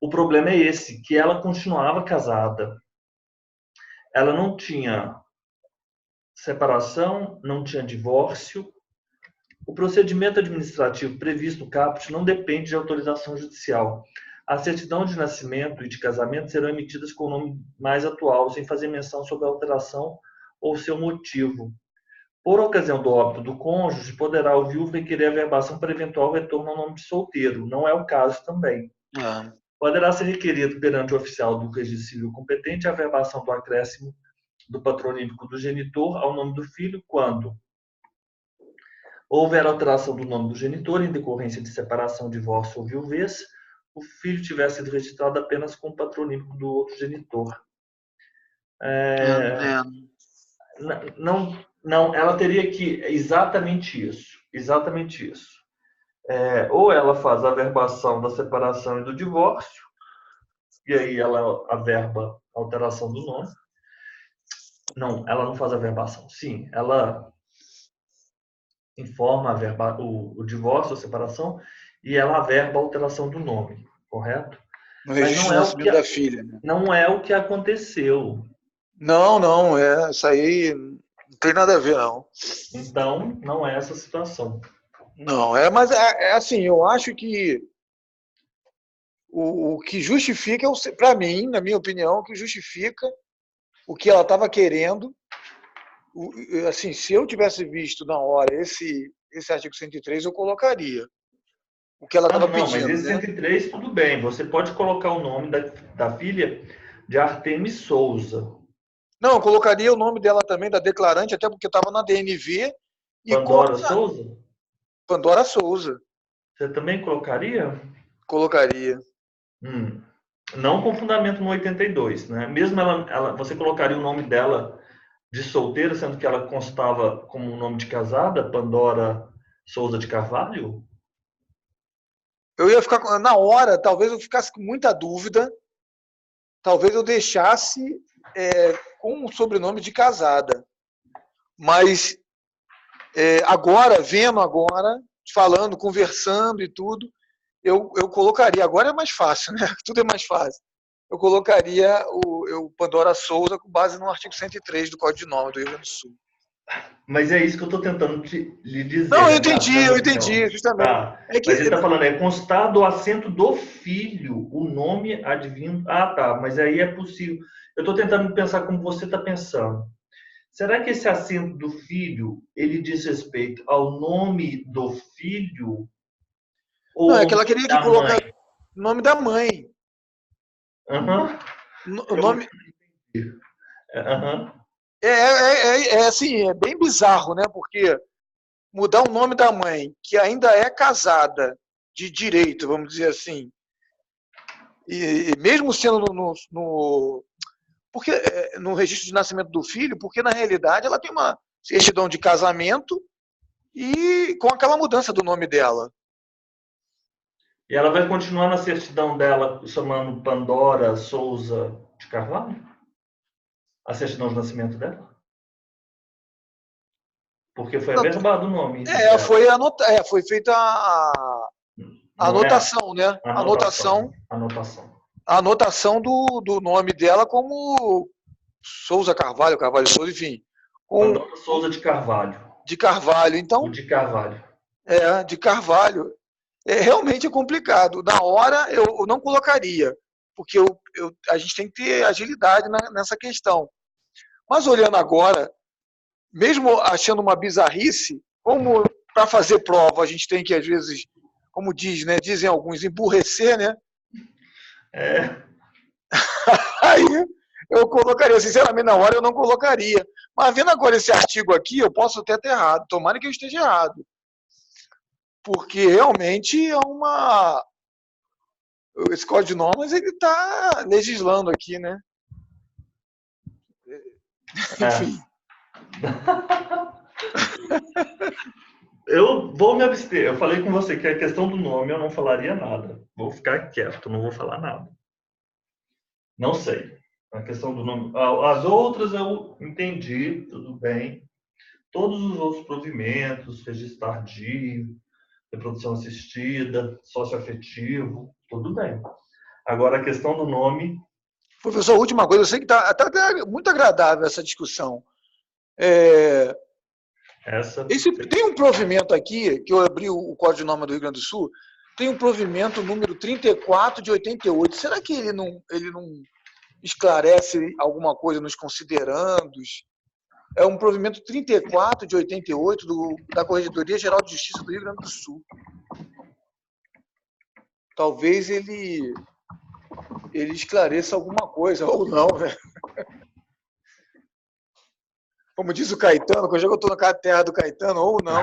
O problema é esse, que ela continuava casada. Ela não tinha separação, não tinha divórcio. O procedimento administrativo previsto no caput não depende de autorização judicial. A certidão de nascimento e de casamento serão emitidas com o nome mais atual, sem fazer menção sobre a alteração ou seu motivo. Por ocasião do óbito do cônjuge, poderá o viúvo requerer averbação para eventual retorno ao nome de solteiro. Não é o caso também. Poderá ser requerido perante o oficial do registro civil competente a averbação do acréscimo do patronímico do genitor ao nome do filho quando houver alteração do nome do genitor em decorrência de separação, divórcio ou viuvez, o filho tiver sido registrado apenas com o patronímico do outro genitor. Não, ela teria que exatamente isso. Ou ela faz a averbação da separação e do divórcio, e aí ela averba a alteração do nome. Não, ela não faz a averbação. Sim, ela informa o divórcio, a separação, e ela averba a alteração do nome, correto? No registro de nascimento da filha. Né? Não é o que aconteceu. Não, isso aí não tem nada a ver, não. Então, não é essa situação. Não, mas assim, eu acho que o que justifica, para mim, na minha opinião, o que justifica o que ela estava querendo, assim, se eu tivesse visto na hora esse artigo 103, eu colocaria o que ela estava pedindo. Mas esse 103, tudo bem, você pode colocar o nome da filha de Artemis Souza. Não, eu colocaria o nome dela também, da declarante, até porque estava na DNV. Pandora Souza? Pandora Souza. Você também colocaria? Colocaria. Não com fundamento no 82, né? Mesmo você colocaria o nome dela de solteira, sendo que ela constava como um nome de casada, Pandora Souza de Carvalho? Eu ia ficar, na hora, talvez eu ficasse com muita dúvida, talvez eu deixasse com o sobrenome de casada. Mas falando, conversando e tudo, eu colocaria, agora é mais fácil, né? Tudo é mais fácil. Eu colocaria o Pandora Souza com base no artigo 103 do Código de Normas do Rio Grande do Sul. Mas é isso que eu estou tentando lhe dizer. Não, eu entendi, justamente. Tá. Mas ele está falando, constar do assento do filho, o nome advindo... tá, mas aí é possível. Eu estou tentando pensar como você está pensando. Será que esse assento do filho, ele diz respeito ao nome do filho? Ou não, é que ela queria que colocasse o nome da mãe. O nome... assim, é bem bizarro, né? Porque mudar o nome da mãe, que ainda é casada de direito, vamos dizer assim, e mesmo sendo porque no registro de nascimento do filho, porque na realidade ela tem uma certidão de casamento e com aquela mudança do nome dela. E ela vai continuar na certidão dela chamando Pandora Souza de Carvalho? A certidão de nascimento dela? Porque foi averbado o nome. Foi feita a anotação, né? A anotação do nome dela como Souza Carvalho, Souza, enfim. Pandora Souza de Carvalho. De Carvalho, então. De Carvalho. De Carvalho. Realmente é complicado. Na hora eu não colocaria, porque a gente tem que ter agilidade nessa questão. Mas olhando agora, mesmo achando uma bizarrice, como para fazer prova a gente tem que, às vezes, como dizem alguns, emburrecer, né? Aí eu colocaria, sinceramente, na hora eu não colocaria. Mas vendo agora esse artigo aqui, eu posso até estar errado, tomara que eu esteja errado. Porque realmente esse Código de Normas ele está legislando aqui, né? Enfim. Eu vou me abster. Eu falei com você que a questão do nome eu não falaria nada. Vou ficar quieto, não vou falar nada. Não sei. A questão do nome. As outras eu entendi, tudo bem. Todos os outros provimentos, registro tardio, reprodução assistida, socioafetivo, tudo bem. Agora, a questão do nome... Professor, última coisa, eu sei que está muito agradável essa discussão. Tem um provimento aqui, que eu abri o Código de Normas do Rio Grande do Sul, tem um provimento número 34 de 88. Será que ele não esclarece alguma coisa nos considerandos? É um provimento 34 de 88 da Corregedoria Geral de Justiça do Rio Grande do Sul. Talvez ele esclareça alguma coisa, ou não, né? Como diz o Caetano, quando eu estou na terra do Caetano, ou não.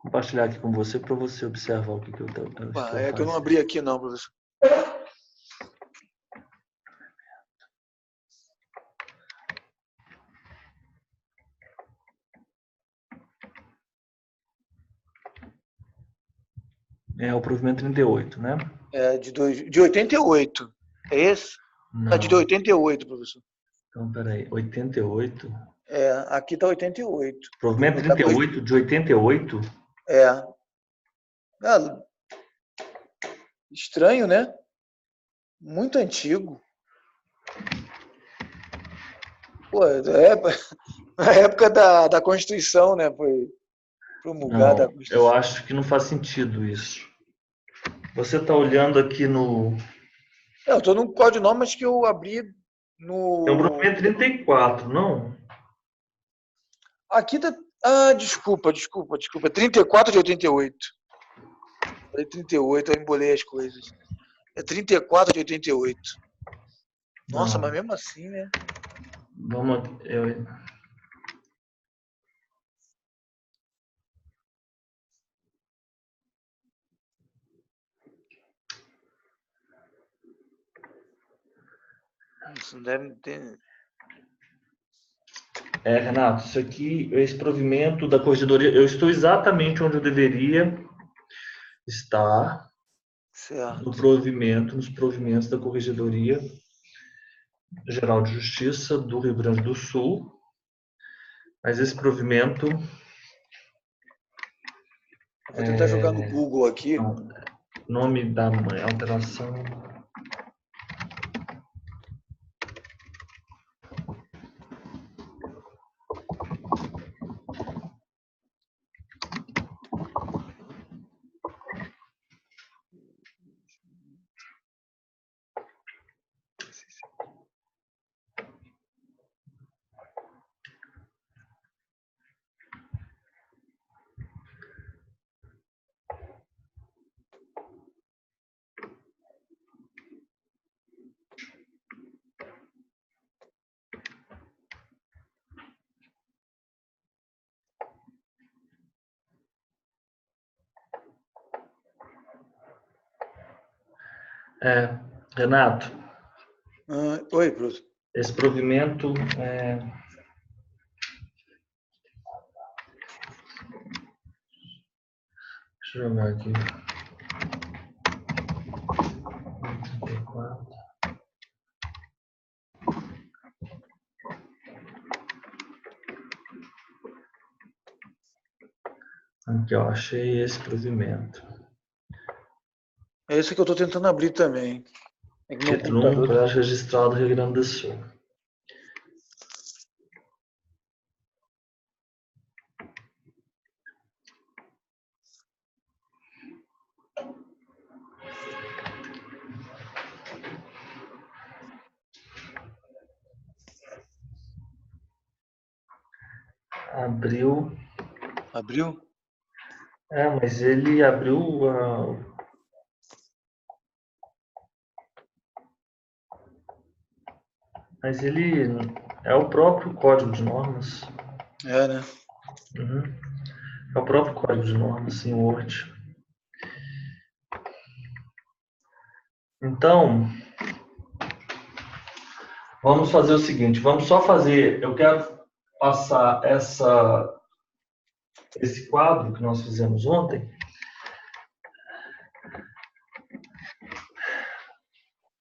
Compartilhar aqui com você para você observar o que eu estou fazendo. É que eu não abri aqui não, professor. É o provimento 38, né? É de 88. É esse? Não. Tá de 88, professor. Então, peraí, 88? É, aqui tá 88. Provimento 38 de 88? É. Estranho, né? Muito antigo. Pô, na época da Constituição, né? Foi promulgada a Constituição. Eu acho que não faz sentido isso. Você está olhando aqui no... Eu estou no código de normas que eu abri no... É o provimento 34, não? Aqui tá... Ah, desculpa. 34 de 88. Falei 38, eu embolei as coisas. É 34 de 88. Nossa, Não. mas mesmo assim, né? Vamos... Isso não deve ter... Renato, isso aqui, esse provimento da Corregedoria, eu estou exatamente onde eu deveria estar. Certo. Nos provimentos da Corregedoria Geral de Justiça do Rio Grande do Sul. Mas esse provimento... Vou tentar jogar no Google aqui. Não, nome da mãe, alteração... Renato. Oi, professor. Esse provimento Deixa eu jogar aqui. 34. Aqui, ó, achei esse provimento. É esse que eu estou tentando abrir também. É que meu Título 1, computador... Colégio Registrado do Rio Grande do Sul. Abriu? Mas ele abriu Mas ele é o próprio código de normas. né? Uhum. É o próprio código de normas em Word. Então, vamos fazer o seguinte, eu quero passar esse quadro que nós fizemos ontem.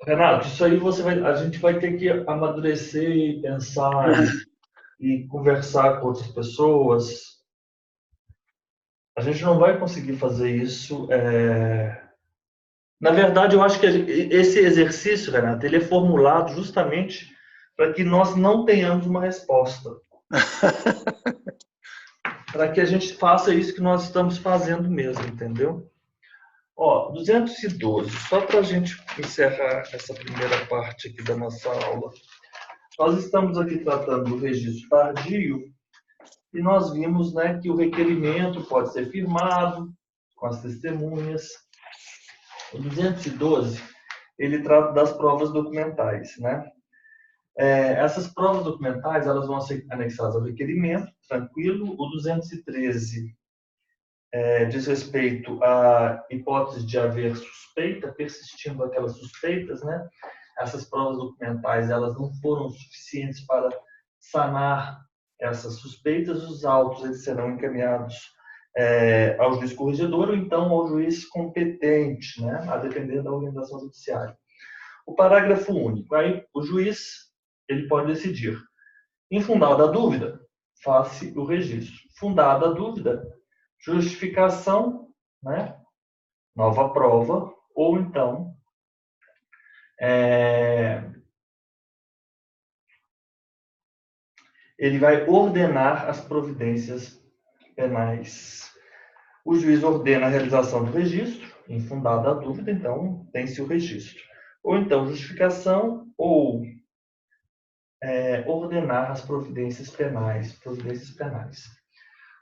Renato, isso aí a gente vai ter que amadurecer e pensar e conversar com outras pessoas. A gente não vai conseguir fazer isso Na verdade, eu acho que esse exercício, Renato, ele é formulado justamente para que nós não tenhamos uma resposta. Para que a gente faça isso que nós estamos fazendo mesmo, entendeu? Ó, 212, só para a gente encerrar essa primeira parte aqui da nossa aula. Nós estamos aqui tratando do registro tardio e nós vimos, né, que o requerimento pode ser firmado com as testemunhas. O 212, ele trata das provas documentais, né? Essas provas documentais, elas vão ser anexadas ao requerimento, tranquilo. O 213 diz respeito à hipótese de haver suspeita, persistindo aquelas suspeitas, né? Essas provas documentais, elas não foram suficientes para sanar essas suspeitas, os autos eles serão encaminhados ao juiz corregedor ou então ao juiz competente, né? A depender da organização judiciária. O parágrafo único, aí o juiz ele pode decidir. Infundada a dúvida, faça o registro. Fundada a dúvida, justificação, né? Nova prova, ou então ele vai ordenar as providências penais. O juiz ordena a realização do registro, infundada a dúvida, então tem-se o registro. Ou então justificação, ou ordenar as providências penais.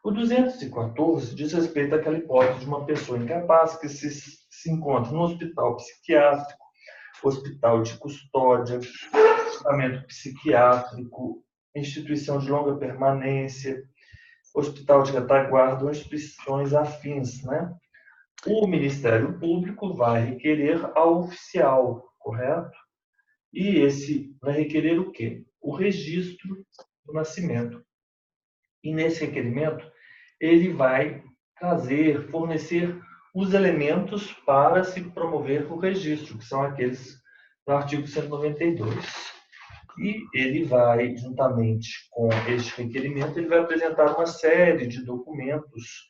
O 214 diz respeito àquela hipótese de uma pessoa incapaz que se encontra no hospital psiquiátrico, hospital de custódia, tratamento psiquiátrico, instituição de longa permanência, hospital de retaguarda ou instituições afins, né? O Ministério Público vai requerer ao oficial, correto? E esse vai requerer o quê? O registro do nascimento. E nesse requerimento, ele vai fornecer os elementos para se promover o registro, que são aqueles do artigo 192. E ele vai, juntamente com este requerimento, ele vai apresentar uma série de documentos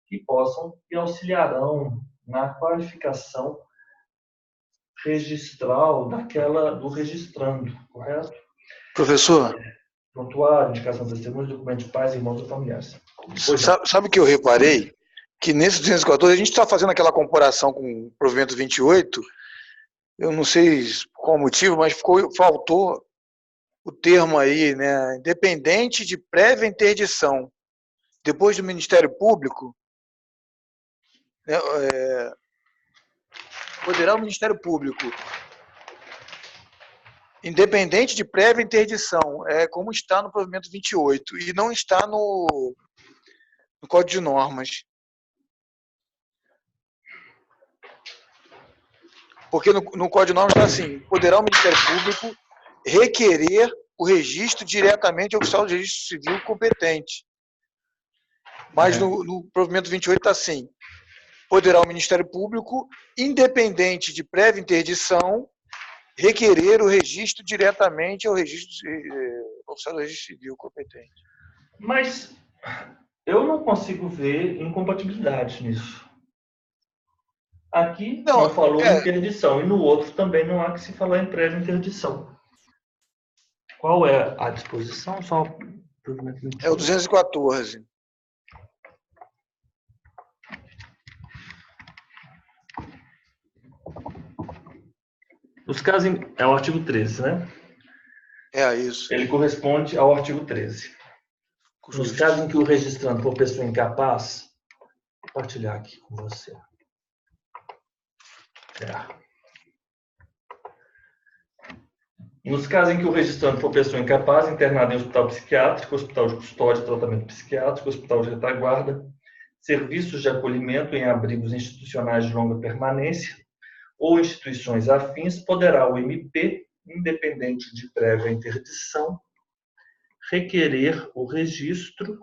que possam e auxiliarão na qualificação registral do registrando, correto? Professor, Prontuário, indicação de testemunhos, documento de pais, irmãos ou familiares. sabe o que eu reparei? Que nesse 214, a gente está fazendo aquela comparação com o provimento 28, eu não sei qual motivo, mas faltou o termo aí, né? Independente de prévia interdição. Depois do Ministério Público, né, poderá o Ministério Público, independente de prévia interdição, como está no provimento 28, e não está no Código de Normas. Porque no Código de Normas está assim, poderá o Ministério Público requerer o registro diretamente ao oficial de registro civil competente. Mas no provimento 28 está assim, poderá o Ministério Público, independente de prévia interdição, requerer o registro diretamente ao oficial do registro civil competente. Mas eu não consigo ver incompatibilidade nisso. Aqui não falou em interdição, e no outro também não há que se falar em prévia interdição. Qual é a disposição? Só é o 214. Os casos é o artigo 13, né? Isso. Ele corresponde ao artigo 13. Nos casos em que o registrando for pessoa incapaz, vou compartilhar aqui com você. Nos casos em que o registrando for pessoa incapaz, internada em hospital psiquiátrico, hospital de custódia, tratamento psiquiátrico, hospital de retaguarda, serviços de acolhimento em abrigos institucionais de longa permanência ou instituições afins, poderá o MP, independente de prévia interdição, requerer o registro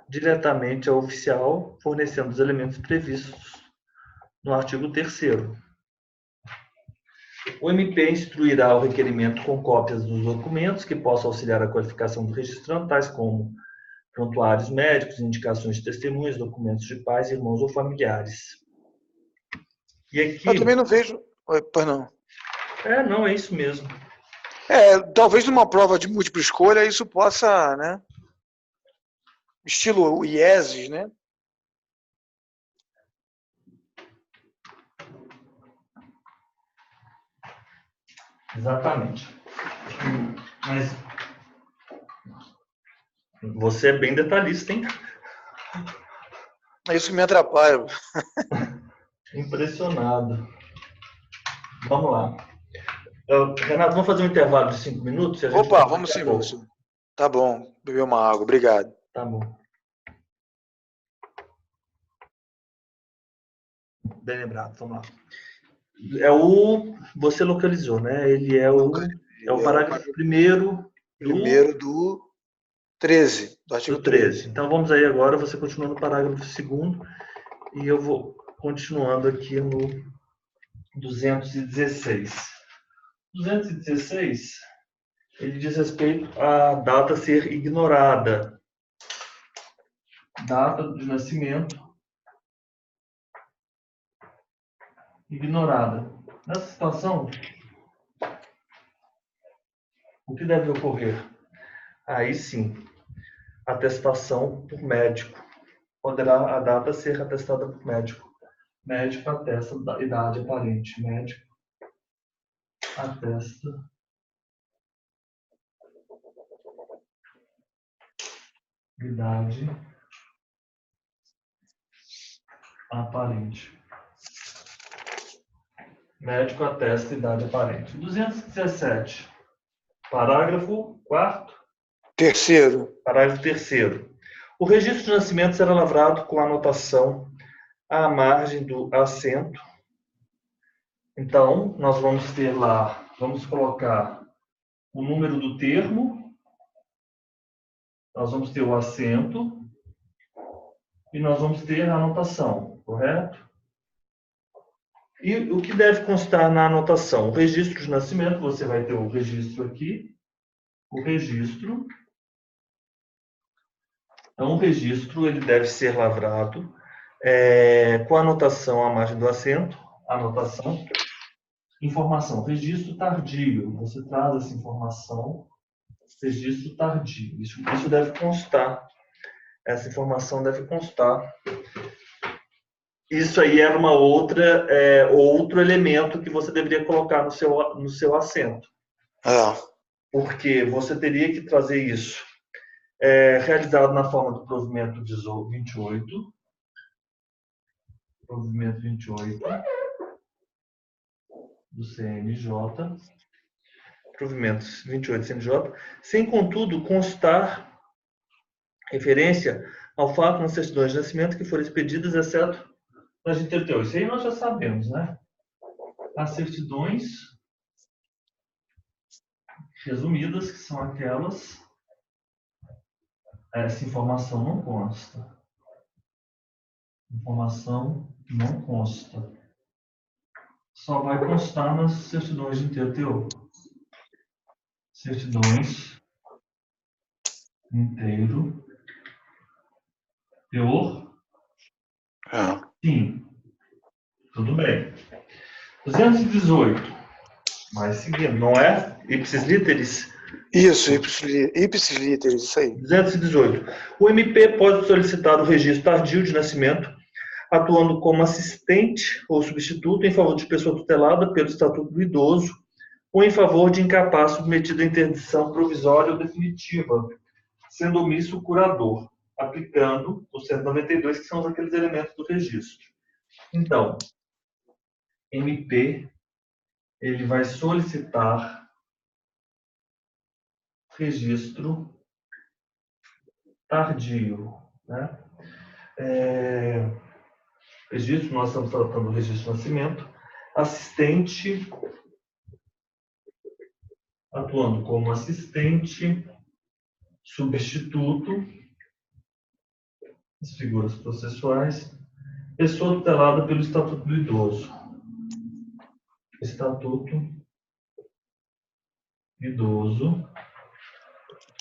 diretamente ao oficial, fornecendo os elementos previstos no artigo 3º. O MP instruirá o requerimento com cópias dos documentos que possam auxiliar a qualificação do registrante, tais como prontuários médicos, indicações de testemunhas, documentos de pais, irmãos ou familiares. E aqui... Eu também não vejo... Pois não. Não, é isso mesmo. Talvez numa prova de múltipla escolha isso possa, né? Estilo IESES, né? Exatamente. Mas você é bem detalhista, hein? É isso que me atrapalha. Impressionado. Vamos lá. Renato, vamos fazer um intervalo de 5 minutos e a gente Opa, volta vamos daqui sim, a vamos pouco. sim. Tá bom, beber uma água, obrigado. Tá bom. Bem lembrado, vamos lá. Você localizou, né? Ele é o parágrafo primeiro Primeiro do 13, do artigo do 13. 13. Então vamos aí agora, você continua no parágrafo segundo e eu vou continuando aqui no 216. 216, ele diz respeito à data ser ignorada. Data de nascimento ignorada. Nessa situação, o que deve ocorrer? Aí sim, atestação por médico. Poderá a data ser atestada por médico. Médico atesta da idade aparente. Médico atesta idade aparente. Médico atesta idade aparente. 217. Parágrafo 4º. Terceiro. Parágrafo 3º. O registro de nascimento será lavrado com anotação à margem do assento. Então, nós vamos ter lá, vamos colocar o número do termo, nós vamos ter o assento e nós vamos ter a anotação, correto? E o que deve constar na anotação? O registro de nascimento, você vai ter o registro aqui, o registro. Então, o registro ele deve ser lavrado com a anotação à margem do assento, anotação, informação, registro tardio. Você traz essa informação, registro tardio. Isso deve constar. Essa informação deve constar. Isso aí era outro elemento que você deveria colocar no seu assento. Porque você teria que trazer isso realizado na forma do provimento 28. Provimento 28 do CNJ. Provimentos 28 do CNJ. Sem, contudo, constar referência ao fato nas certidões de nascimento que forem expedidas, exceto nas de 38. Isso aí nós já sabemos, né? As certidões resumidas, que são aquelas, essa informação não consta. Informação não consta. Só vai constar nas certidões de inteiro teor. Certidões inteiro teor. Sim. Tudo bem. 218. Vai seguindo, não é? Ipsis literis? Isso, ipsis literis, isso aí. 218. O MP pode solicitar o registro tardio de nascimento, atuando como assistente ou substituto em favor de pessoa tutelada pelo Estatuto do Idoso ou em favor de incapaz submetido à interdição provisória ou definitiva, sendo omisso o curador, aplicando o 192, que são aqueles elementos do registro. Então, MP, ele vai solicitar registro tardio, né? Registro, nós estamos tratando do registro de nascimento, assistente, atuando como assistente, substituto, as figuras processuais, pessoa tutelada pelo Estatuto do Idoso. Estatuto Idoso,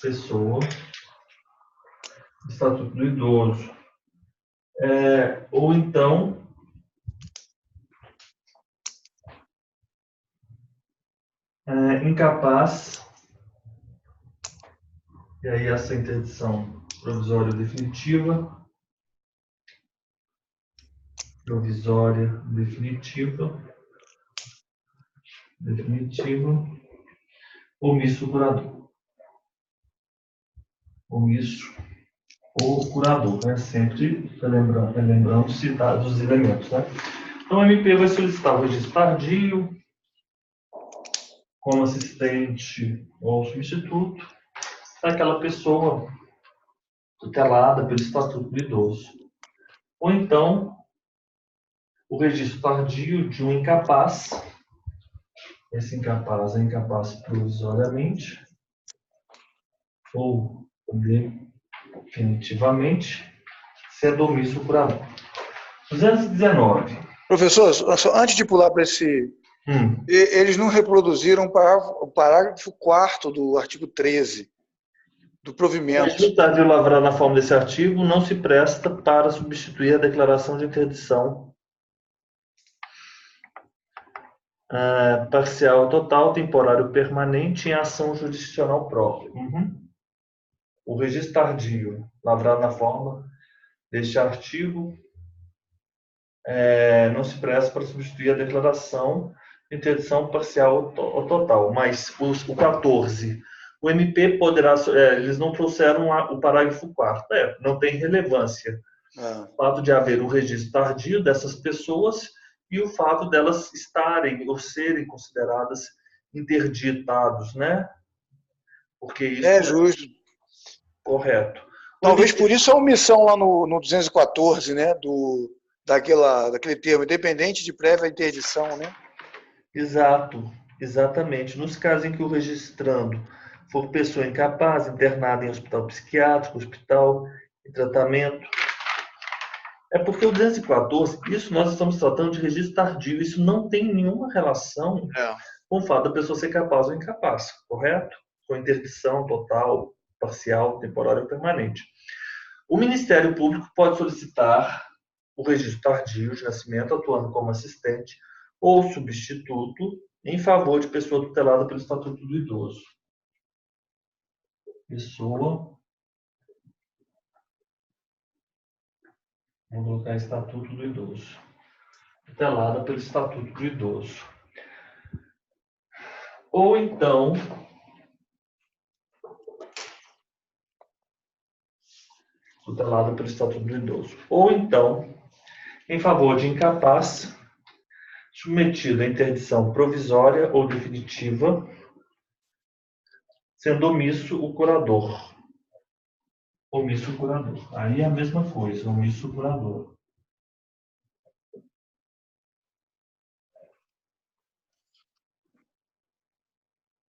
pessoa, Estatuto do Idoso. Ou então, Incapaz, e aí essa interdição provisória definitiva, definitiva, omisso curador. Omisso ou curador, né? Sempre lembrando-se dos elementos, né? Então, o MP vai solicitar o registro tardio, como assistente ou substituto, daquela pessoa tutelada pelo Estatuto do Idoso. Ou então, o registro tardio de um incapaz. Esse incapaz é incapaz provisoriamente ou definitivamente, sendo omisso curador. 219. Professor, antes de pular para esse... Eles não reproduziram o parágrafo 4º do artigo 13 do O provimento. registro tardio lavrado na forma desse artigo não se presta para substituir a declaração de interdição parcial, total, temporário, permanente em ação jurisdicional própria. O registro tardio lavrado na forma deste artigo não se presta para substituir a declaração de interdição parcial ou total, mas o 14, o MP poderá, eles não trouxeram o parágrafo 4º, não tem relevância. O fato de haver um registro tardio dessas pessoas e o fato delas estarem ou serem consideradas interditados, né? Porque isso é justo. Correto. Talvez por isso a omissão lá no 214, né? Daquele termo, independente de prévia interdição, né? Exato, exatamente. Nos casos em que o registrando for pessoa incapaz, internada em hospital psiquiátrico, hospital em tratamento. É porque o 214, isso nós estamos tratando de registro tardio, isso não tem nenhuma relação com o fato da pessoa ser capaz ou incapaz, correto? Com interdição total, parcial, temporária ou permanente. O Ministério Público pode solicitar o registro tardio de nascimento, atuando como assistente ou substituto em favor de pessoa tutelada pelo Estatuto do Idoso. Pessoa, vou colocar Estatuto do Idoso, tutelada pelo Estatuto do Idoso. Ou então, tutelada pelo Estatuto do Idoso. Ou então, em favor de incapaz, submetido à interdição provisória ou definitiva, sendo omisso o curador. Omisso o curador. Aí é a mesma coisa, omisso o curador.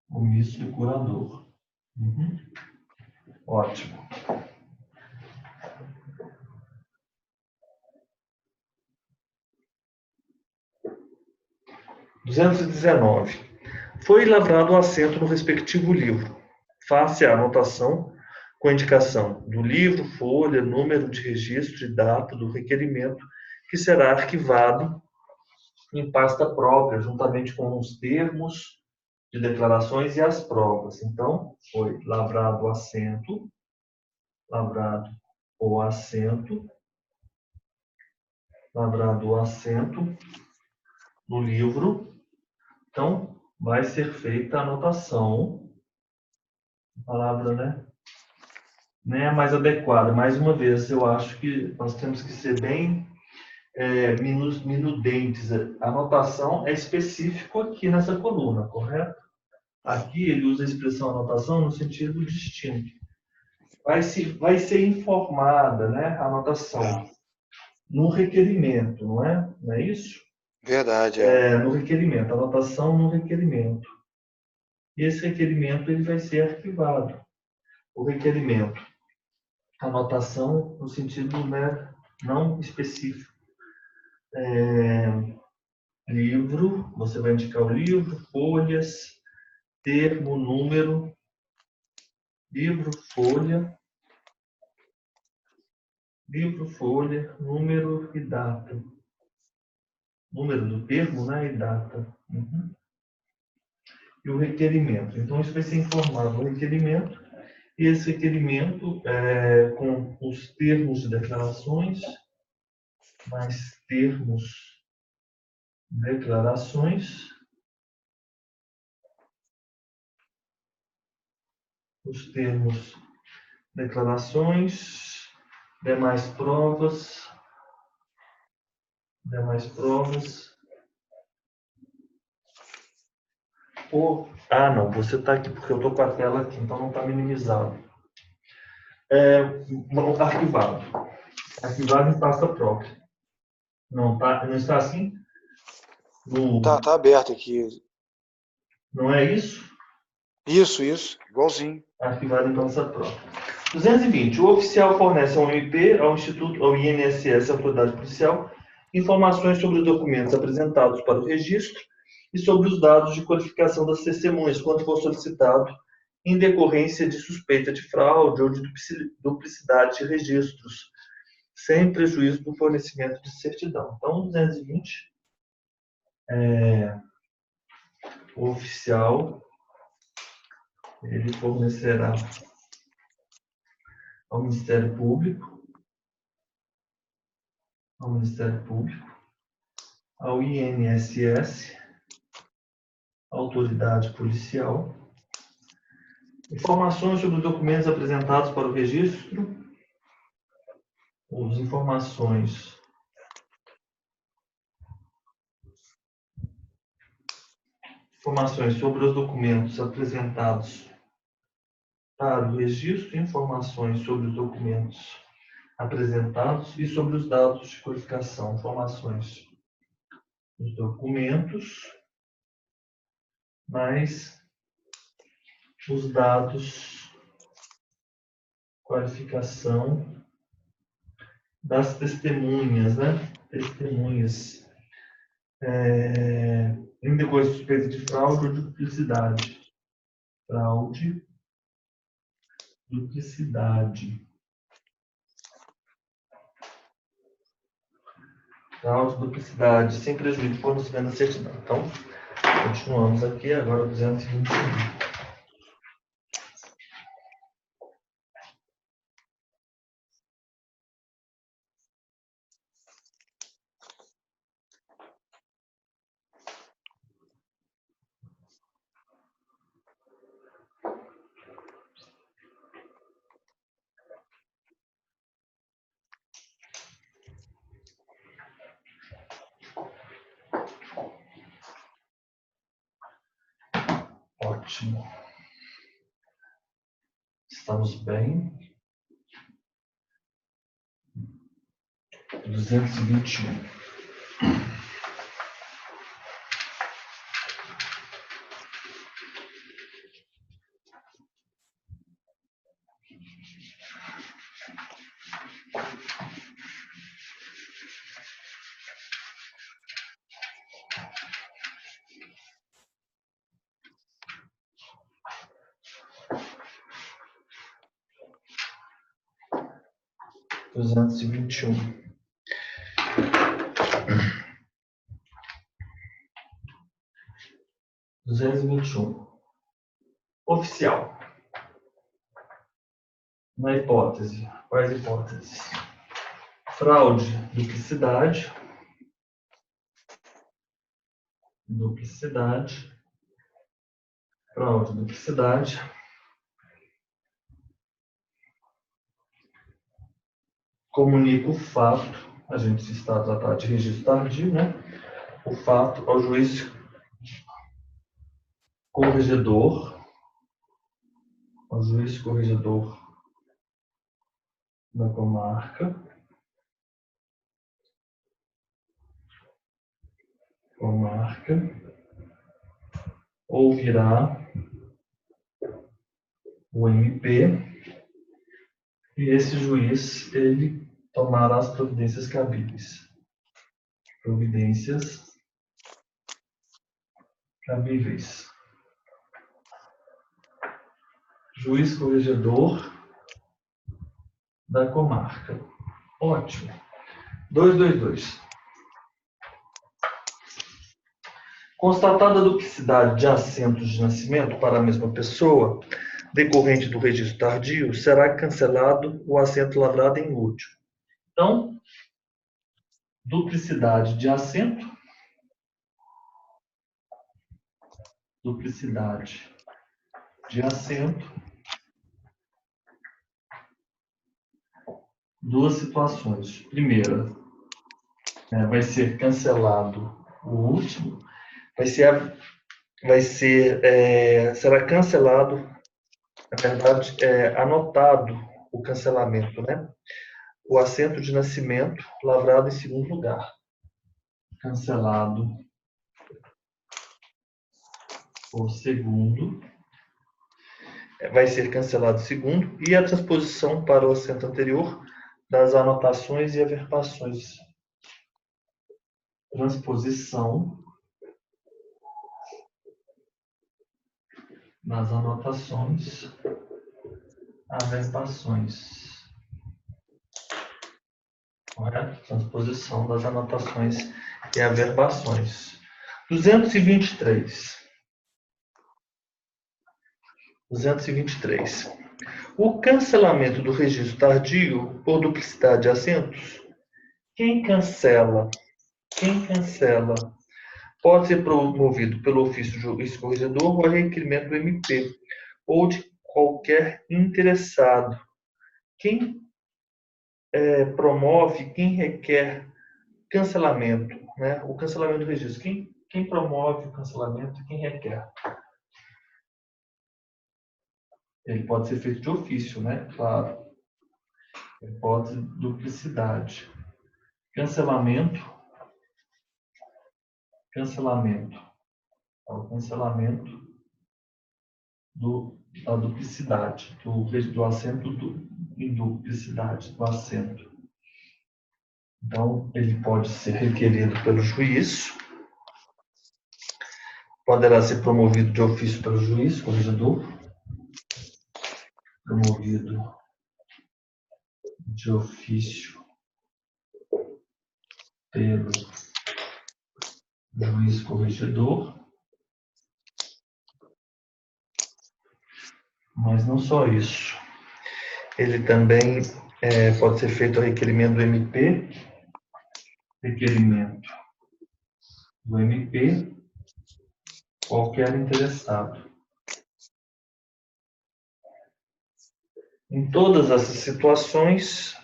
Omisso o curador. Ótimo. (219) Foi lavrado o assento no respectivo livro, face à anotação com a indicação do livro, folha, número de registro e data do requerimento, que será arquivado em pasta própria, juntamente com os termos de declarações e as provas. Então, foi lavrado o assento no livro. Então, vai ser feita a anotação, a palavra, né? Nem é mais adequada. Mais uma vez, eu acho que nós temos que ser bem minudentes. A anotação é específico aqui nessa coluna, correto? Aqui ele usa a expressão anotação no sentido distinto. Vai ser informada, né, a anotação no requerimento, não é? Não é isso? Verdade, No requerimento, anotação no requerimento. E esse requerimento ele vai ser arquivado. O requerimento, anotação no sentido, né, não específico. Livro, você vai indicar o livro, folhas, termo, número, livro, folha, número e data. Número do termo, né, e data. e o requerimento. Então, isso vai ser informado no requerimento, e esse requerimento, com os termos de declarações, mais termos, declarações, os termos, declarações, demais provas, não, você está aqui porque eu estou com a tela aqui, então não está minimizado. Arquivado. Arquivado em pasta própria. Não está assim? Tá aberto aqui. Não é isso? Isso, igualzinho. Arquivado em pasta própria. 220. O oficial fornece ao MP, ao Instituto, ao INSS, à Autoridade Policial, informações sobre os documentos apresentados para o registro e sobre os dados de qualificação das testemunhas, quando for solicitado, em decorrência de suspeita de fraude ou de duplicidade de registros, sem prejuízo do fornecimento de certidão. Então, 220, o oficial, ele fornecerá ao Ministério Público, ao INSS, Autoridade Policial, informações sobre os documentos apresentados para o registro, informações sobre os documentos apresentados para o registro, informações sobre os documentos apresentados e sobre os dados de qualificação, informações dos documentos, mais os dados, qualificação das testemunhas, né? Testemunhas. Em decorrência de suspeita de fraude ou de duplicidade. Fraude, duplicidade. Fraude, duplicidade, sem prejuízo do fornecimento da certidão. Então, continuamos aqui, agora 221. Ótimo. Estamos bem. 221. Duzentos e vinte e um. Oficial. Na hipótese. Quais hipóteses? Fraude, duplicidade. Fraude, duplicidade. Comunica o fato, a gente está a tratar de registro tardio, né? O fato ao juiz corregedor, da comarca, ouvirá o MP e esse juiz, ele tomará as providências cabíveis. Juiz corregedor da comarca. Ótimo. 222. Constatada a duplicidade de assentos de nascimento para a mesma pessoa, decorrente do registro tardio, será cancelado o assento lavrado em útil. Então, duplicidade de assento, duas situações. Primeira, vai ser cancelado o último, será cancelado, na verdade, anotado o cancelamento, né? O assento de nascimento lavrado em segundo lugar. Cancelado o segundo, vai ser cancelado o segundo, e a transposição para o assento anterior das anotações e averbações. Transposição das anotações, averbações. Correto? Transposição das anotações e averbações. 223. O cancelamento do registro tardio por duplicidade de assentos. Quem cancela pode ser promovido pelo ofício do juiz corregedor ou a requerimento do MP ou de qualquer interessado. Quem promove, quem requer cancelamento, né? O cancelamento do registro. Quem promove o cancelamento e quem requer? Ele pode ser feito de ofício, né? Claro. Hipótese de duplicidade. Cancelamento. É o cancelamento da duplicidade, do assento em duplicidade, do assento. Então, ele pode ser requerido pelo juiz, poderá ser promovido de ofício pelo juiz, corregedor, promovido de ofício pelo juiz corregedor, mas não só isso. Ele também pode ser feito a requerimento do MP, qualquer interessado. Em todas essas situações,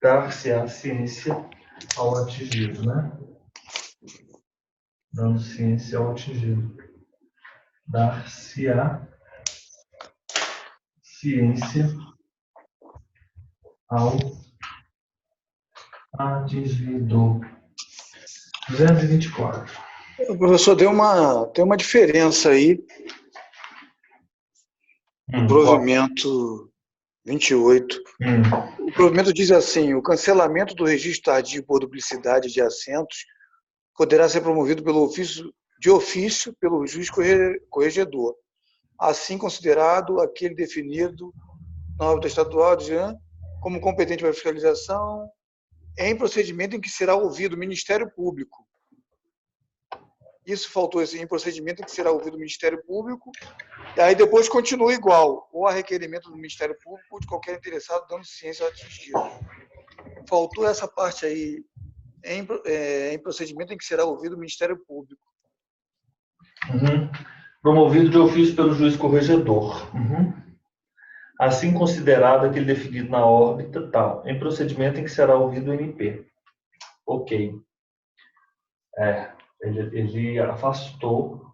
dar-se-á ciência ao atingido, né? Dando ciência ao atingido. Dar-se-á ciência ao atingido. 224. Professor, tem uma diferença aí no provimento 28. O provimento diz assim: o cancelamento do registro tardio por duplicidade de assentos poderá ser promovido de ofício pelo juiz corregedor, assim considerado aquele definido na órbita estadual como competente para fiscalização, em procedimento em que será ouvido o Ministério Público. Isso faltou em procedimento em que será ouvido o Ministério Público, e aí depois continua igual, ou a requerimento do Ministério Público ou de qualquer interessado dando ciência ao atingido. Faltou essa parte aí, em procedimento em que será ouvido o Ministério Público. Promovido de ofício pelo juiz corregedor. Assim considerado aquele definido na órbita tal, em procedimento em que será ouvido o MP. Ok. Ele afastou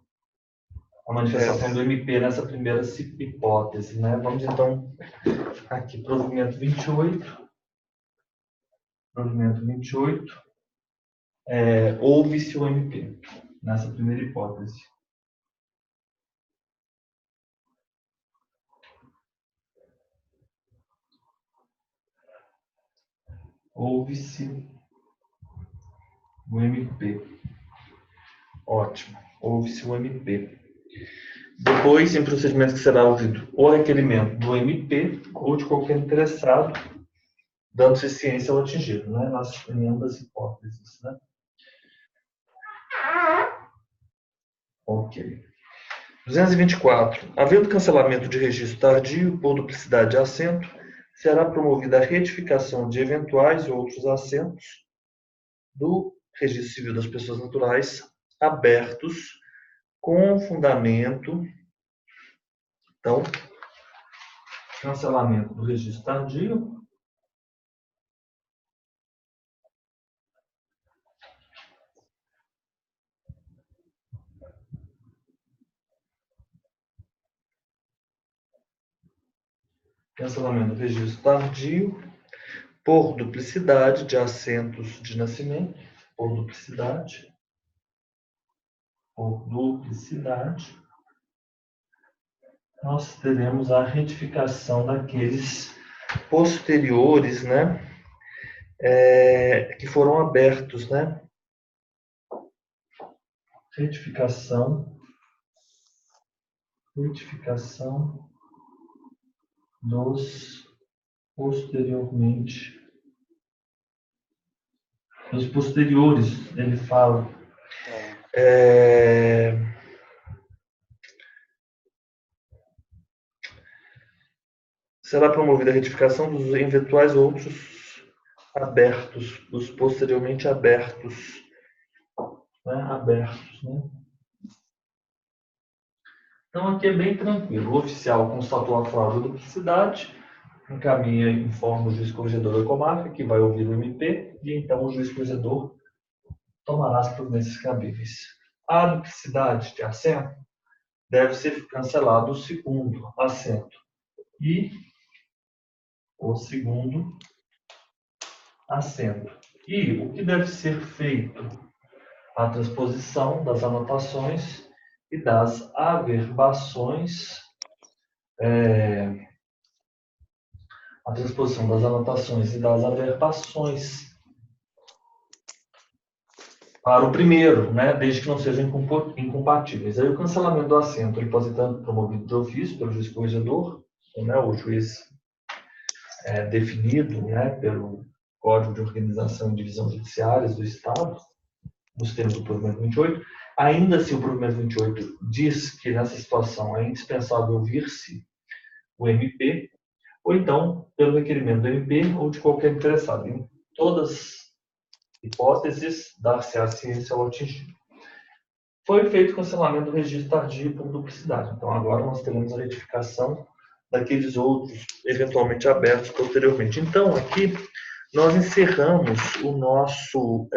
a manifestação do MP nessa primeira hipótese, né? Vamos então aqui, provimento 28. Ouve-se o MP nessa primeira hipótese. Ouve-se o MP. Ótimo. Ouve-se o MP. Depois, em procedimento que será ouvido o requerimento do MP ou de qualquer interessado, dando-se ciência ao atingido, né? Em ambas hipóteses, né? Ok. 224. Havendo cancelamento de registro tardio por duplicidade de assento, será promovida a retificação de eventuais outros assentos do registro civil das pessoas naturais abertos com fundamento. Então, cancelamento do registro tardio. Cancelamento do registro tardio por duplicidade de assentos de nascimento, por duplicidade, nós teremos a retificação daqueles posteriores, né, que foram abertos, né, retificação dos posteriormente, dos posteriores, ele fala. Será promovida a retificação dos eventuais outros abertos, dos posteriormente abertos, né? Então aqui é bem tranquilo. O oficial constatou a fraude ou duplicidade, encaminha e informa o juiz corregedor da comarca, que vai ouvir o MP, e então o juiz corregedor tomará as providências cabíveis. A duplicidade de assento deve ser cancelado o segundo assento. E o segundo assento. E o que deve ser feito? A transposição das anotações e das averbações, a transposição das anotações e das averbações para o primeiro, né, desde que não sejam incompatíveis. Aí o cancelamento do assento ele pode ser tanto promovido de ofício pelo juiz corregedor, né, o juiz definido, né, pelo Código de Organização e Divisão Judiciárias do Estado, nos termos do provimento 28. Ainda assim, o provimento 28 diz que nessa situação é indispensável ouvir-se o MP, ou então pelo requerimento do MP ou de qualquer interessado. Em todas as hipóteses, dar-se a ciência ao atingido. Foi feito o cancelamento do registro tardio por duplicidade. Então, agora nós teremos a retificação daqueles outros eventualmente abertos posteriormente. Então, aqui nós encerramos o nosso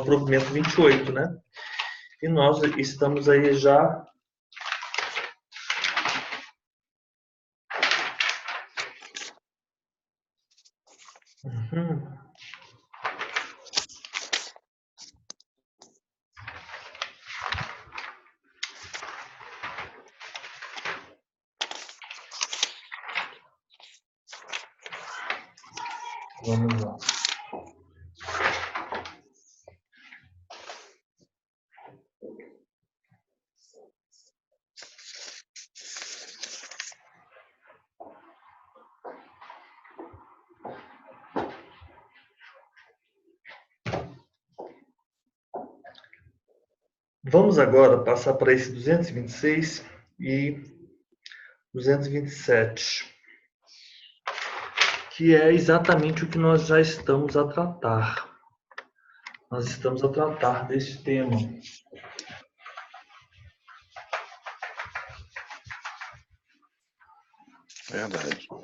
provimento 28, né? E nós estamos aí já vamos lá. Vamos agora passar para esse 226 e 227, que é exatamente o que nós já estamos a tratar. Nós estamos a tratar deste tema. Verdade. –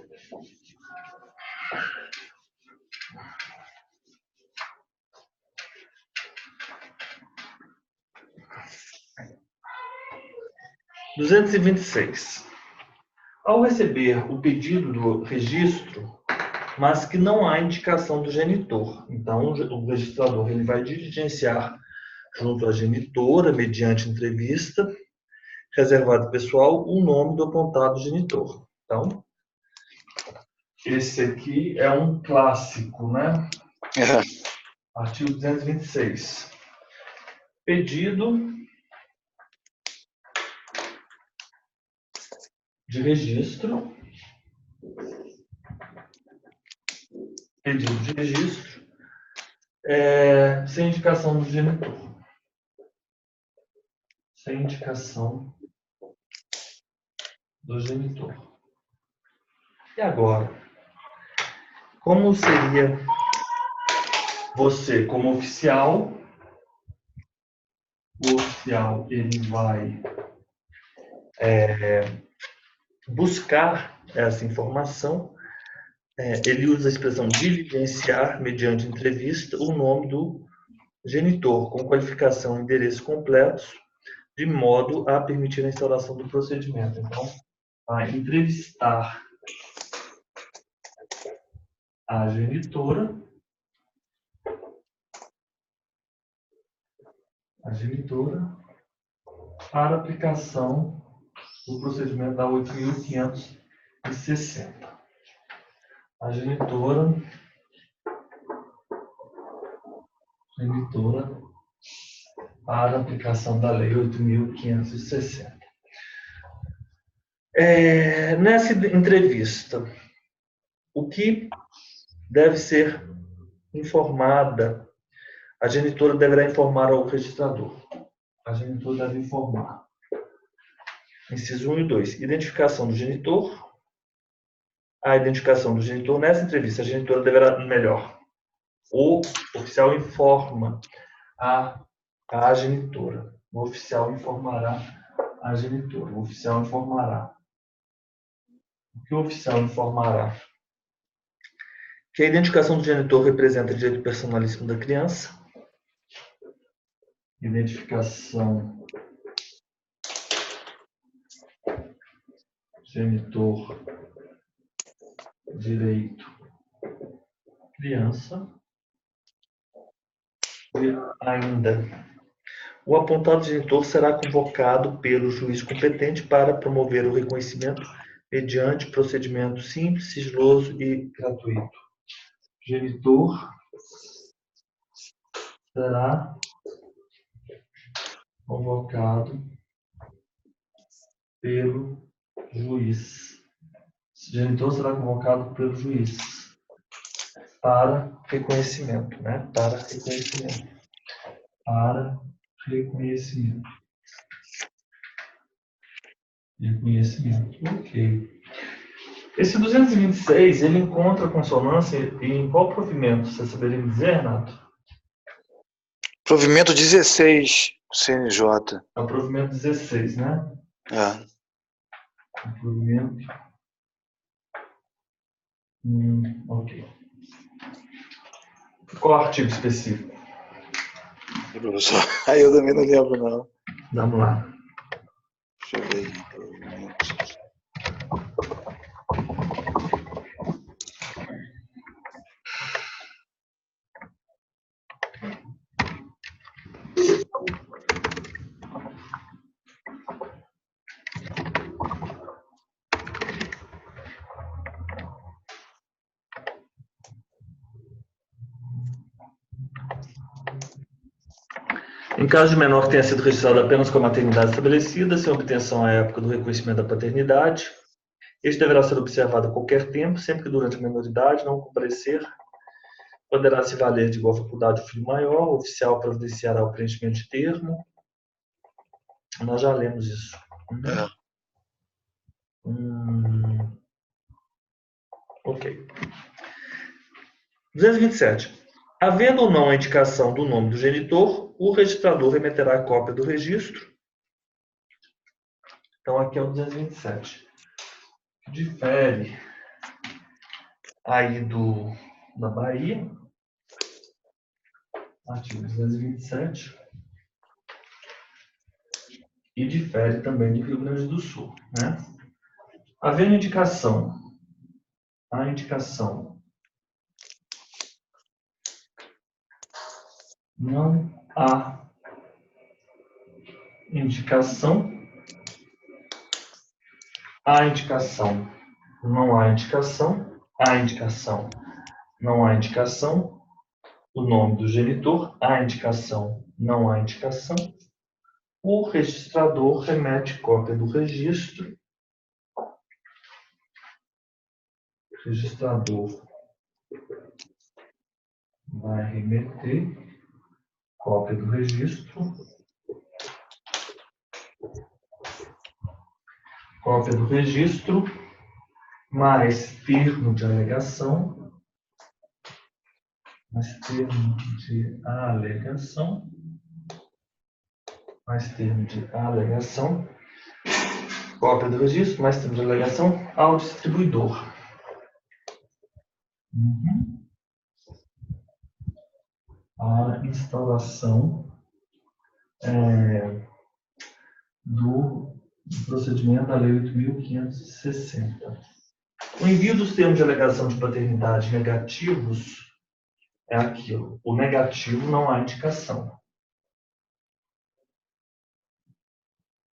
226. Ao receber o pedido do registro, mas que não há indicação do genitor, então o registrador ele vai diligenciar junto à genitora, mediante entrevista, reservado pessoal, o nome do apontado genitor. Então, esse aqui é um clássico, né? Artigo 226. Pedido de registro. Pedido de registro sem indicação do genitor. sem indicação do genitor. E agora, como seria você como oficial? O oficial ele vai buscar essa informação. Ele usa a expressão diligenciar mediante entrevista o nome do genitor com qualificação e endereço completos, de modo a permitir a instauração do procedimento. Então, vai entrevistar a genitora para aplicação do procedimento da 8.560. A genitora para aplicação da lei 8.560. Nessa entrevista, o que deve ser informada? A genitora deverá informar ao registrador. A genitora deve informar. Inciso 1 e 2. Identificação do genitor. A identificação do genitor. Nessa entrevista, a genitora deverá, o oficial informa a genitora. O oficial informará a genitora. O oficial informará. O que o oficial informará? Que a identificação do genitor representa direito personalíssimo da criança. Identificação genitor, direito, criança. E ainda, o apontado genitor será convocado pelo juiz competente para promover o reconhecimento mediante procedimento simples, sigiloso e gratuito. Genitor será convocado pelo juiz. Genitor será convocado pelo juiz para reconhecimento, né? Para reconhecimento. Ok. Esse 226, ele encontra consonância em qual provimento? Você saberia me dizer, Renato? Provimento 16, CNJ. É o provimento 16, né? O provimento. Ok. Qual artigo específico? Professor, aí eu também não lembro, não. Vamos lá. Deixa eu ver aí. Provimento. Em caso de menor que tenha sido registrado apenas com a maternidade estabelecida, sem obtenção à época do reconhecimento da paternidade, este deverá ser observado a qualquer tempo, sempre que durante a menoridade não comparecer, poderá se valer de igual faculdade o filho maior, o oficial providenciará o preenchimento de termo. Nós já lemos isso. Ok. 227. Havendo ou não a indicação do nome do genitor, o registrador remeterá a cópia do registro. Então, aqui é o 227. Difere aí da Bahia, artigo 227, e difere também do Rio Grande do Sul, né? Havendo indicação, a indicação não há indicação, a indicação não há indicação, a indicação não há indicação, o nome do genitor, a indicação não há indicação, o registrador remete cópia do registro, o registrador vai remeter cópia do registro cópia do registro, mais termo de alegação, mais termo de alegação, mais termo de alegação, cópia do registro, mais termo de alegação ao distribuidor. A instauração do procedimento da Lei 8.560. O envio dos termos de alegação de paternidade negativos é aquilo. O negativo não há indicação.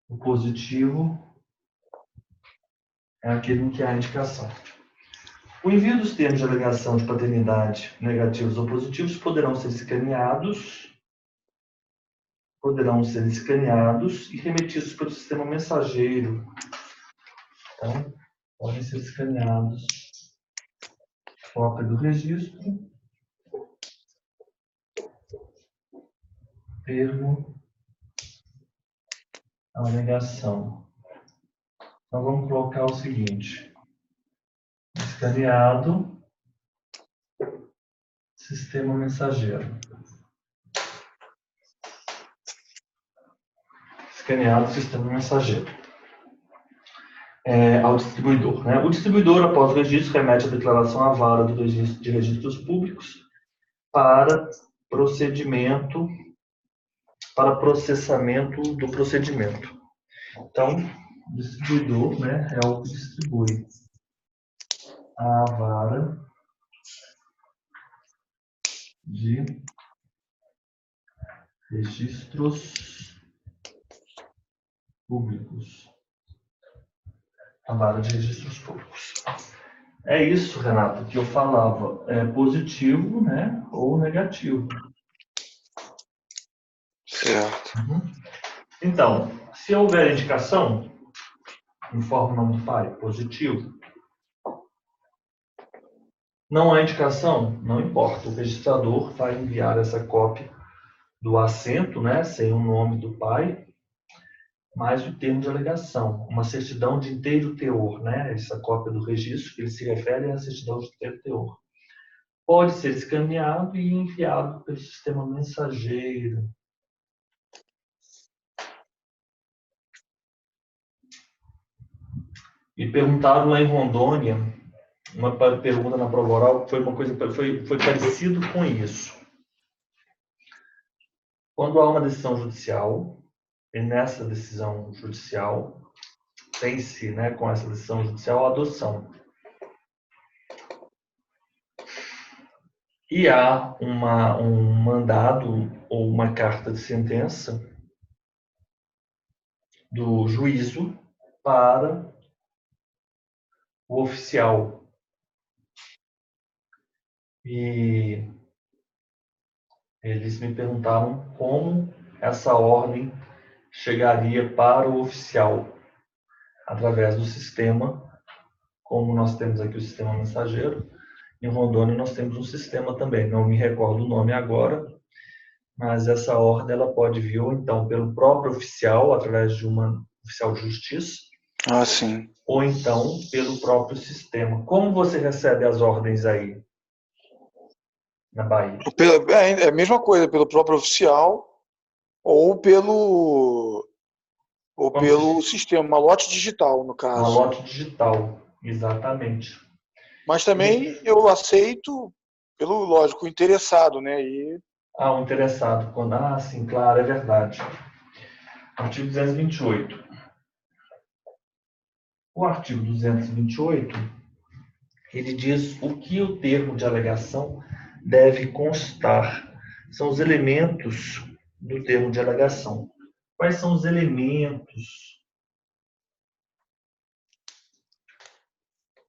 O positivo é aquele em que há indicação. O envio dos termos de alegação de paternidade negativos ou positivos poderão ser escaneados e remetidos pelo sistema mensageiro. Então, podem ser escaneados. Cópia do registro. Termo. Alegação. Então, vamos colocar o seguinte. Escaneado. Sistema mensageiro. Escaneado sistema mensageiro. Ao distribuidor. Né? O distribuidor, após o registro, remete a declaração à vara do registro de registros públicos para processamento do procedimento. Então, o distribuidor, né, é o que distribui a vara de registros públicos. A vara de registros públicos. É isso, Renato, que eu falava. É positivo, né, ou negativo. Certo. Então, se houver indicação, informa o nome do pai, positivo. Não há indicação, não importa. O registrador vai enviar essa cópia do assento, né, sem o nome do pai, mais o termo de alegação, uma certidão de inteiro teor, né, essa cópia do registro, que ele se refere é a certidão de inteiro teor. Pode ser escaneado e enviado pelo sistema mensageiro. E perguntaram lá em Rondônia, uma pergunta na prova oral, foi parecido com isso. Quando há uma decisão judicial, e nessa decisão judicial, tem-se, né, com essa decisão judicial, a adoção. E há um mandado ou uma carta de sentença do juízo para o oficial. E eles me perguntaram como essa ordem chegaria para o oficial através do sistema, como nós temos aqui o sistema mensageiro. Em Rondônia nós temos um sistema também, não me recordo o nome agora, mas essa ordem ela pode vir ou então pelo próprio oficial, através de uma oficial de justiça, sim. ou então pelo próprio sistema. Como você recebe as ordens aí na Bahia? É a mesma coisa, pelo próprio oficial ou pelo sistema, malote digital, no caso. Malote digital, exatamente. Mas também eu aceito pelo, lógico, interessado, né? O interessado. Sim, claro, é verdade. Artigo 228. O artigo 228, ele diz o que o termo de alegação deve constar. São os elementos do termo de alegação. Quais são os elementos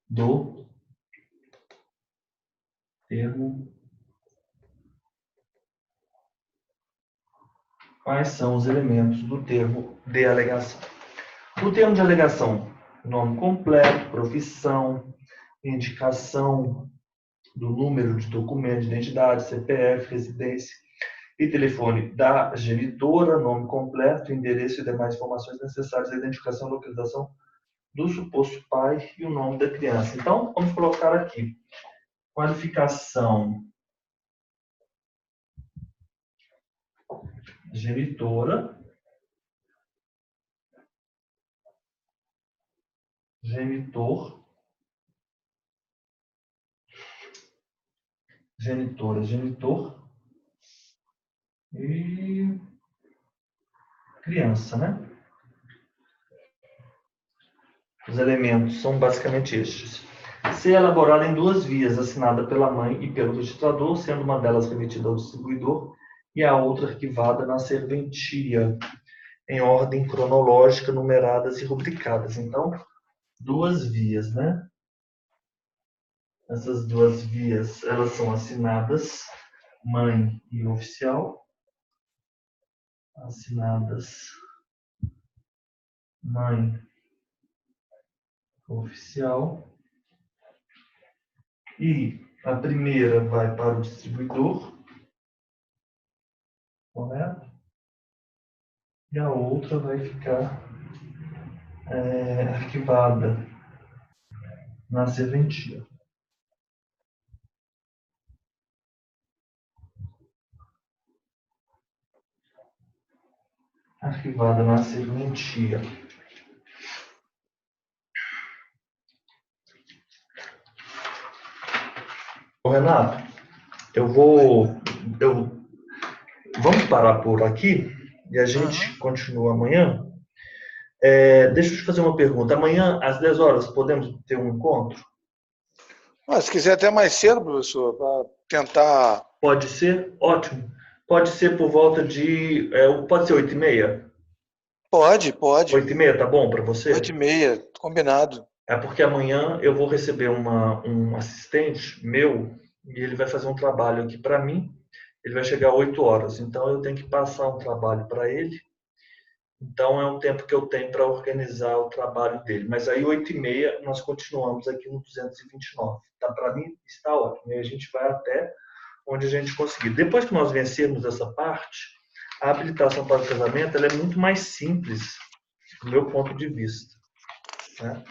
do termo? Quais são os elementos do termo de alegação? O termo de alegação, nome completo, profissão, indicação do número de documento de identidade, CPF, residência e telefone da genitora, nome completo, endereço e demais informações necessárias à identificação e localização do suposto pai e o nome da criança. Então, vamos colocar aqui. Qualificação genitora, genitor, genitora, genitor e criança, né? Os elementos são basicamente estes. Ser elaborada em duas vias, assinada pela mãe e pelo registrador, sendo uma delas remetida ao distribuidor e a outra arquivada na serventia, em ordem cronológica, numeradas e rubricadas. Então, duas vias, né? Essas duas vias, elas são assinadas mãe e oficial. Assinadas mãe oficial. E a primeira vai para o distribuidor, correto? E a outra vai ficar arquivada na serventia. Arquivada na serventia. Ô, Renato, vamos parar por aqui e a gente continua amanhã. Deixa eu te fazer uma pergunta. Amanhã, às 10 horas, podemos ter um encontro? Se quiser até mais cedo, professor, para tentar... Pode ser? Ótimo. Pode ser por volta de... pode ser 8h30? Pode. 8h30, tá bom para você? 8h30, combinado. É porque amanhã eu vou receber um assistente meu e ele vai fazer um trabalho aqui para mim. Ele vai chegar às 8 horas, então eu tenho que passar um trabalho para ele. Então é um tempo que eu tenho para organizar o trabalho dele. Mas aí 8h30 nós continuamos aqui no 229. Tá? Para mim está ótimo. E a gente vai até onde a gente conseguir. Depois que nós vencermos essa parte, a habilitação para o casamento ela é muito mais simples, do meu ponto de vista. Né?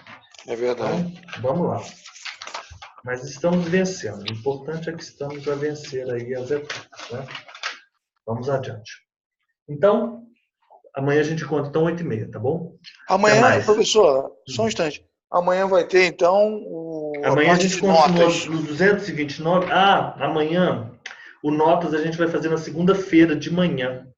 É verdade. Então, vamos lá. Mas estamos vencendo. O importante é que estamos a vencer aí as etapas. Né? Vamos adiante. Então, amanhã a gente conta então 8h30, tá bom? Amanhã, professor, só um instante. Amanhã vai ter, então, amanhã a gente continua notas. no 229. Amanhã o notas a gente vai fazer na segunda-feira de manhã.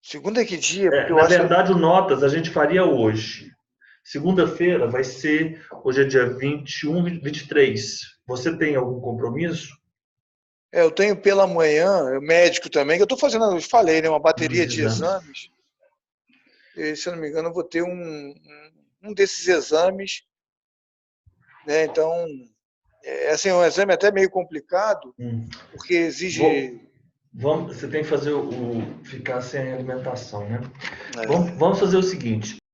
Segunda é que dia? Na verdade, o notas a gente faria hoje. Segunda-feira vai ser, hoje é dia 21, 23. Você tem algum compromisso? Eu tenho pela manhã, médico também, que eu estou fazendo, eu falei, né, uma bateria de exames. E, se eu não me engano, eu vou ter um desses exames. Né, então, assim, um exame até meio complicado, porque exige... Você tem que fazer ficar sem alimentação, né? Vamos fazer o seguinte.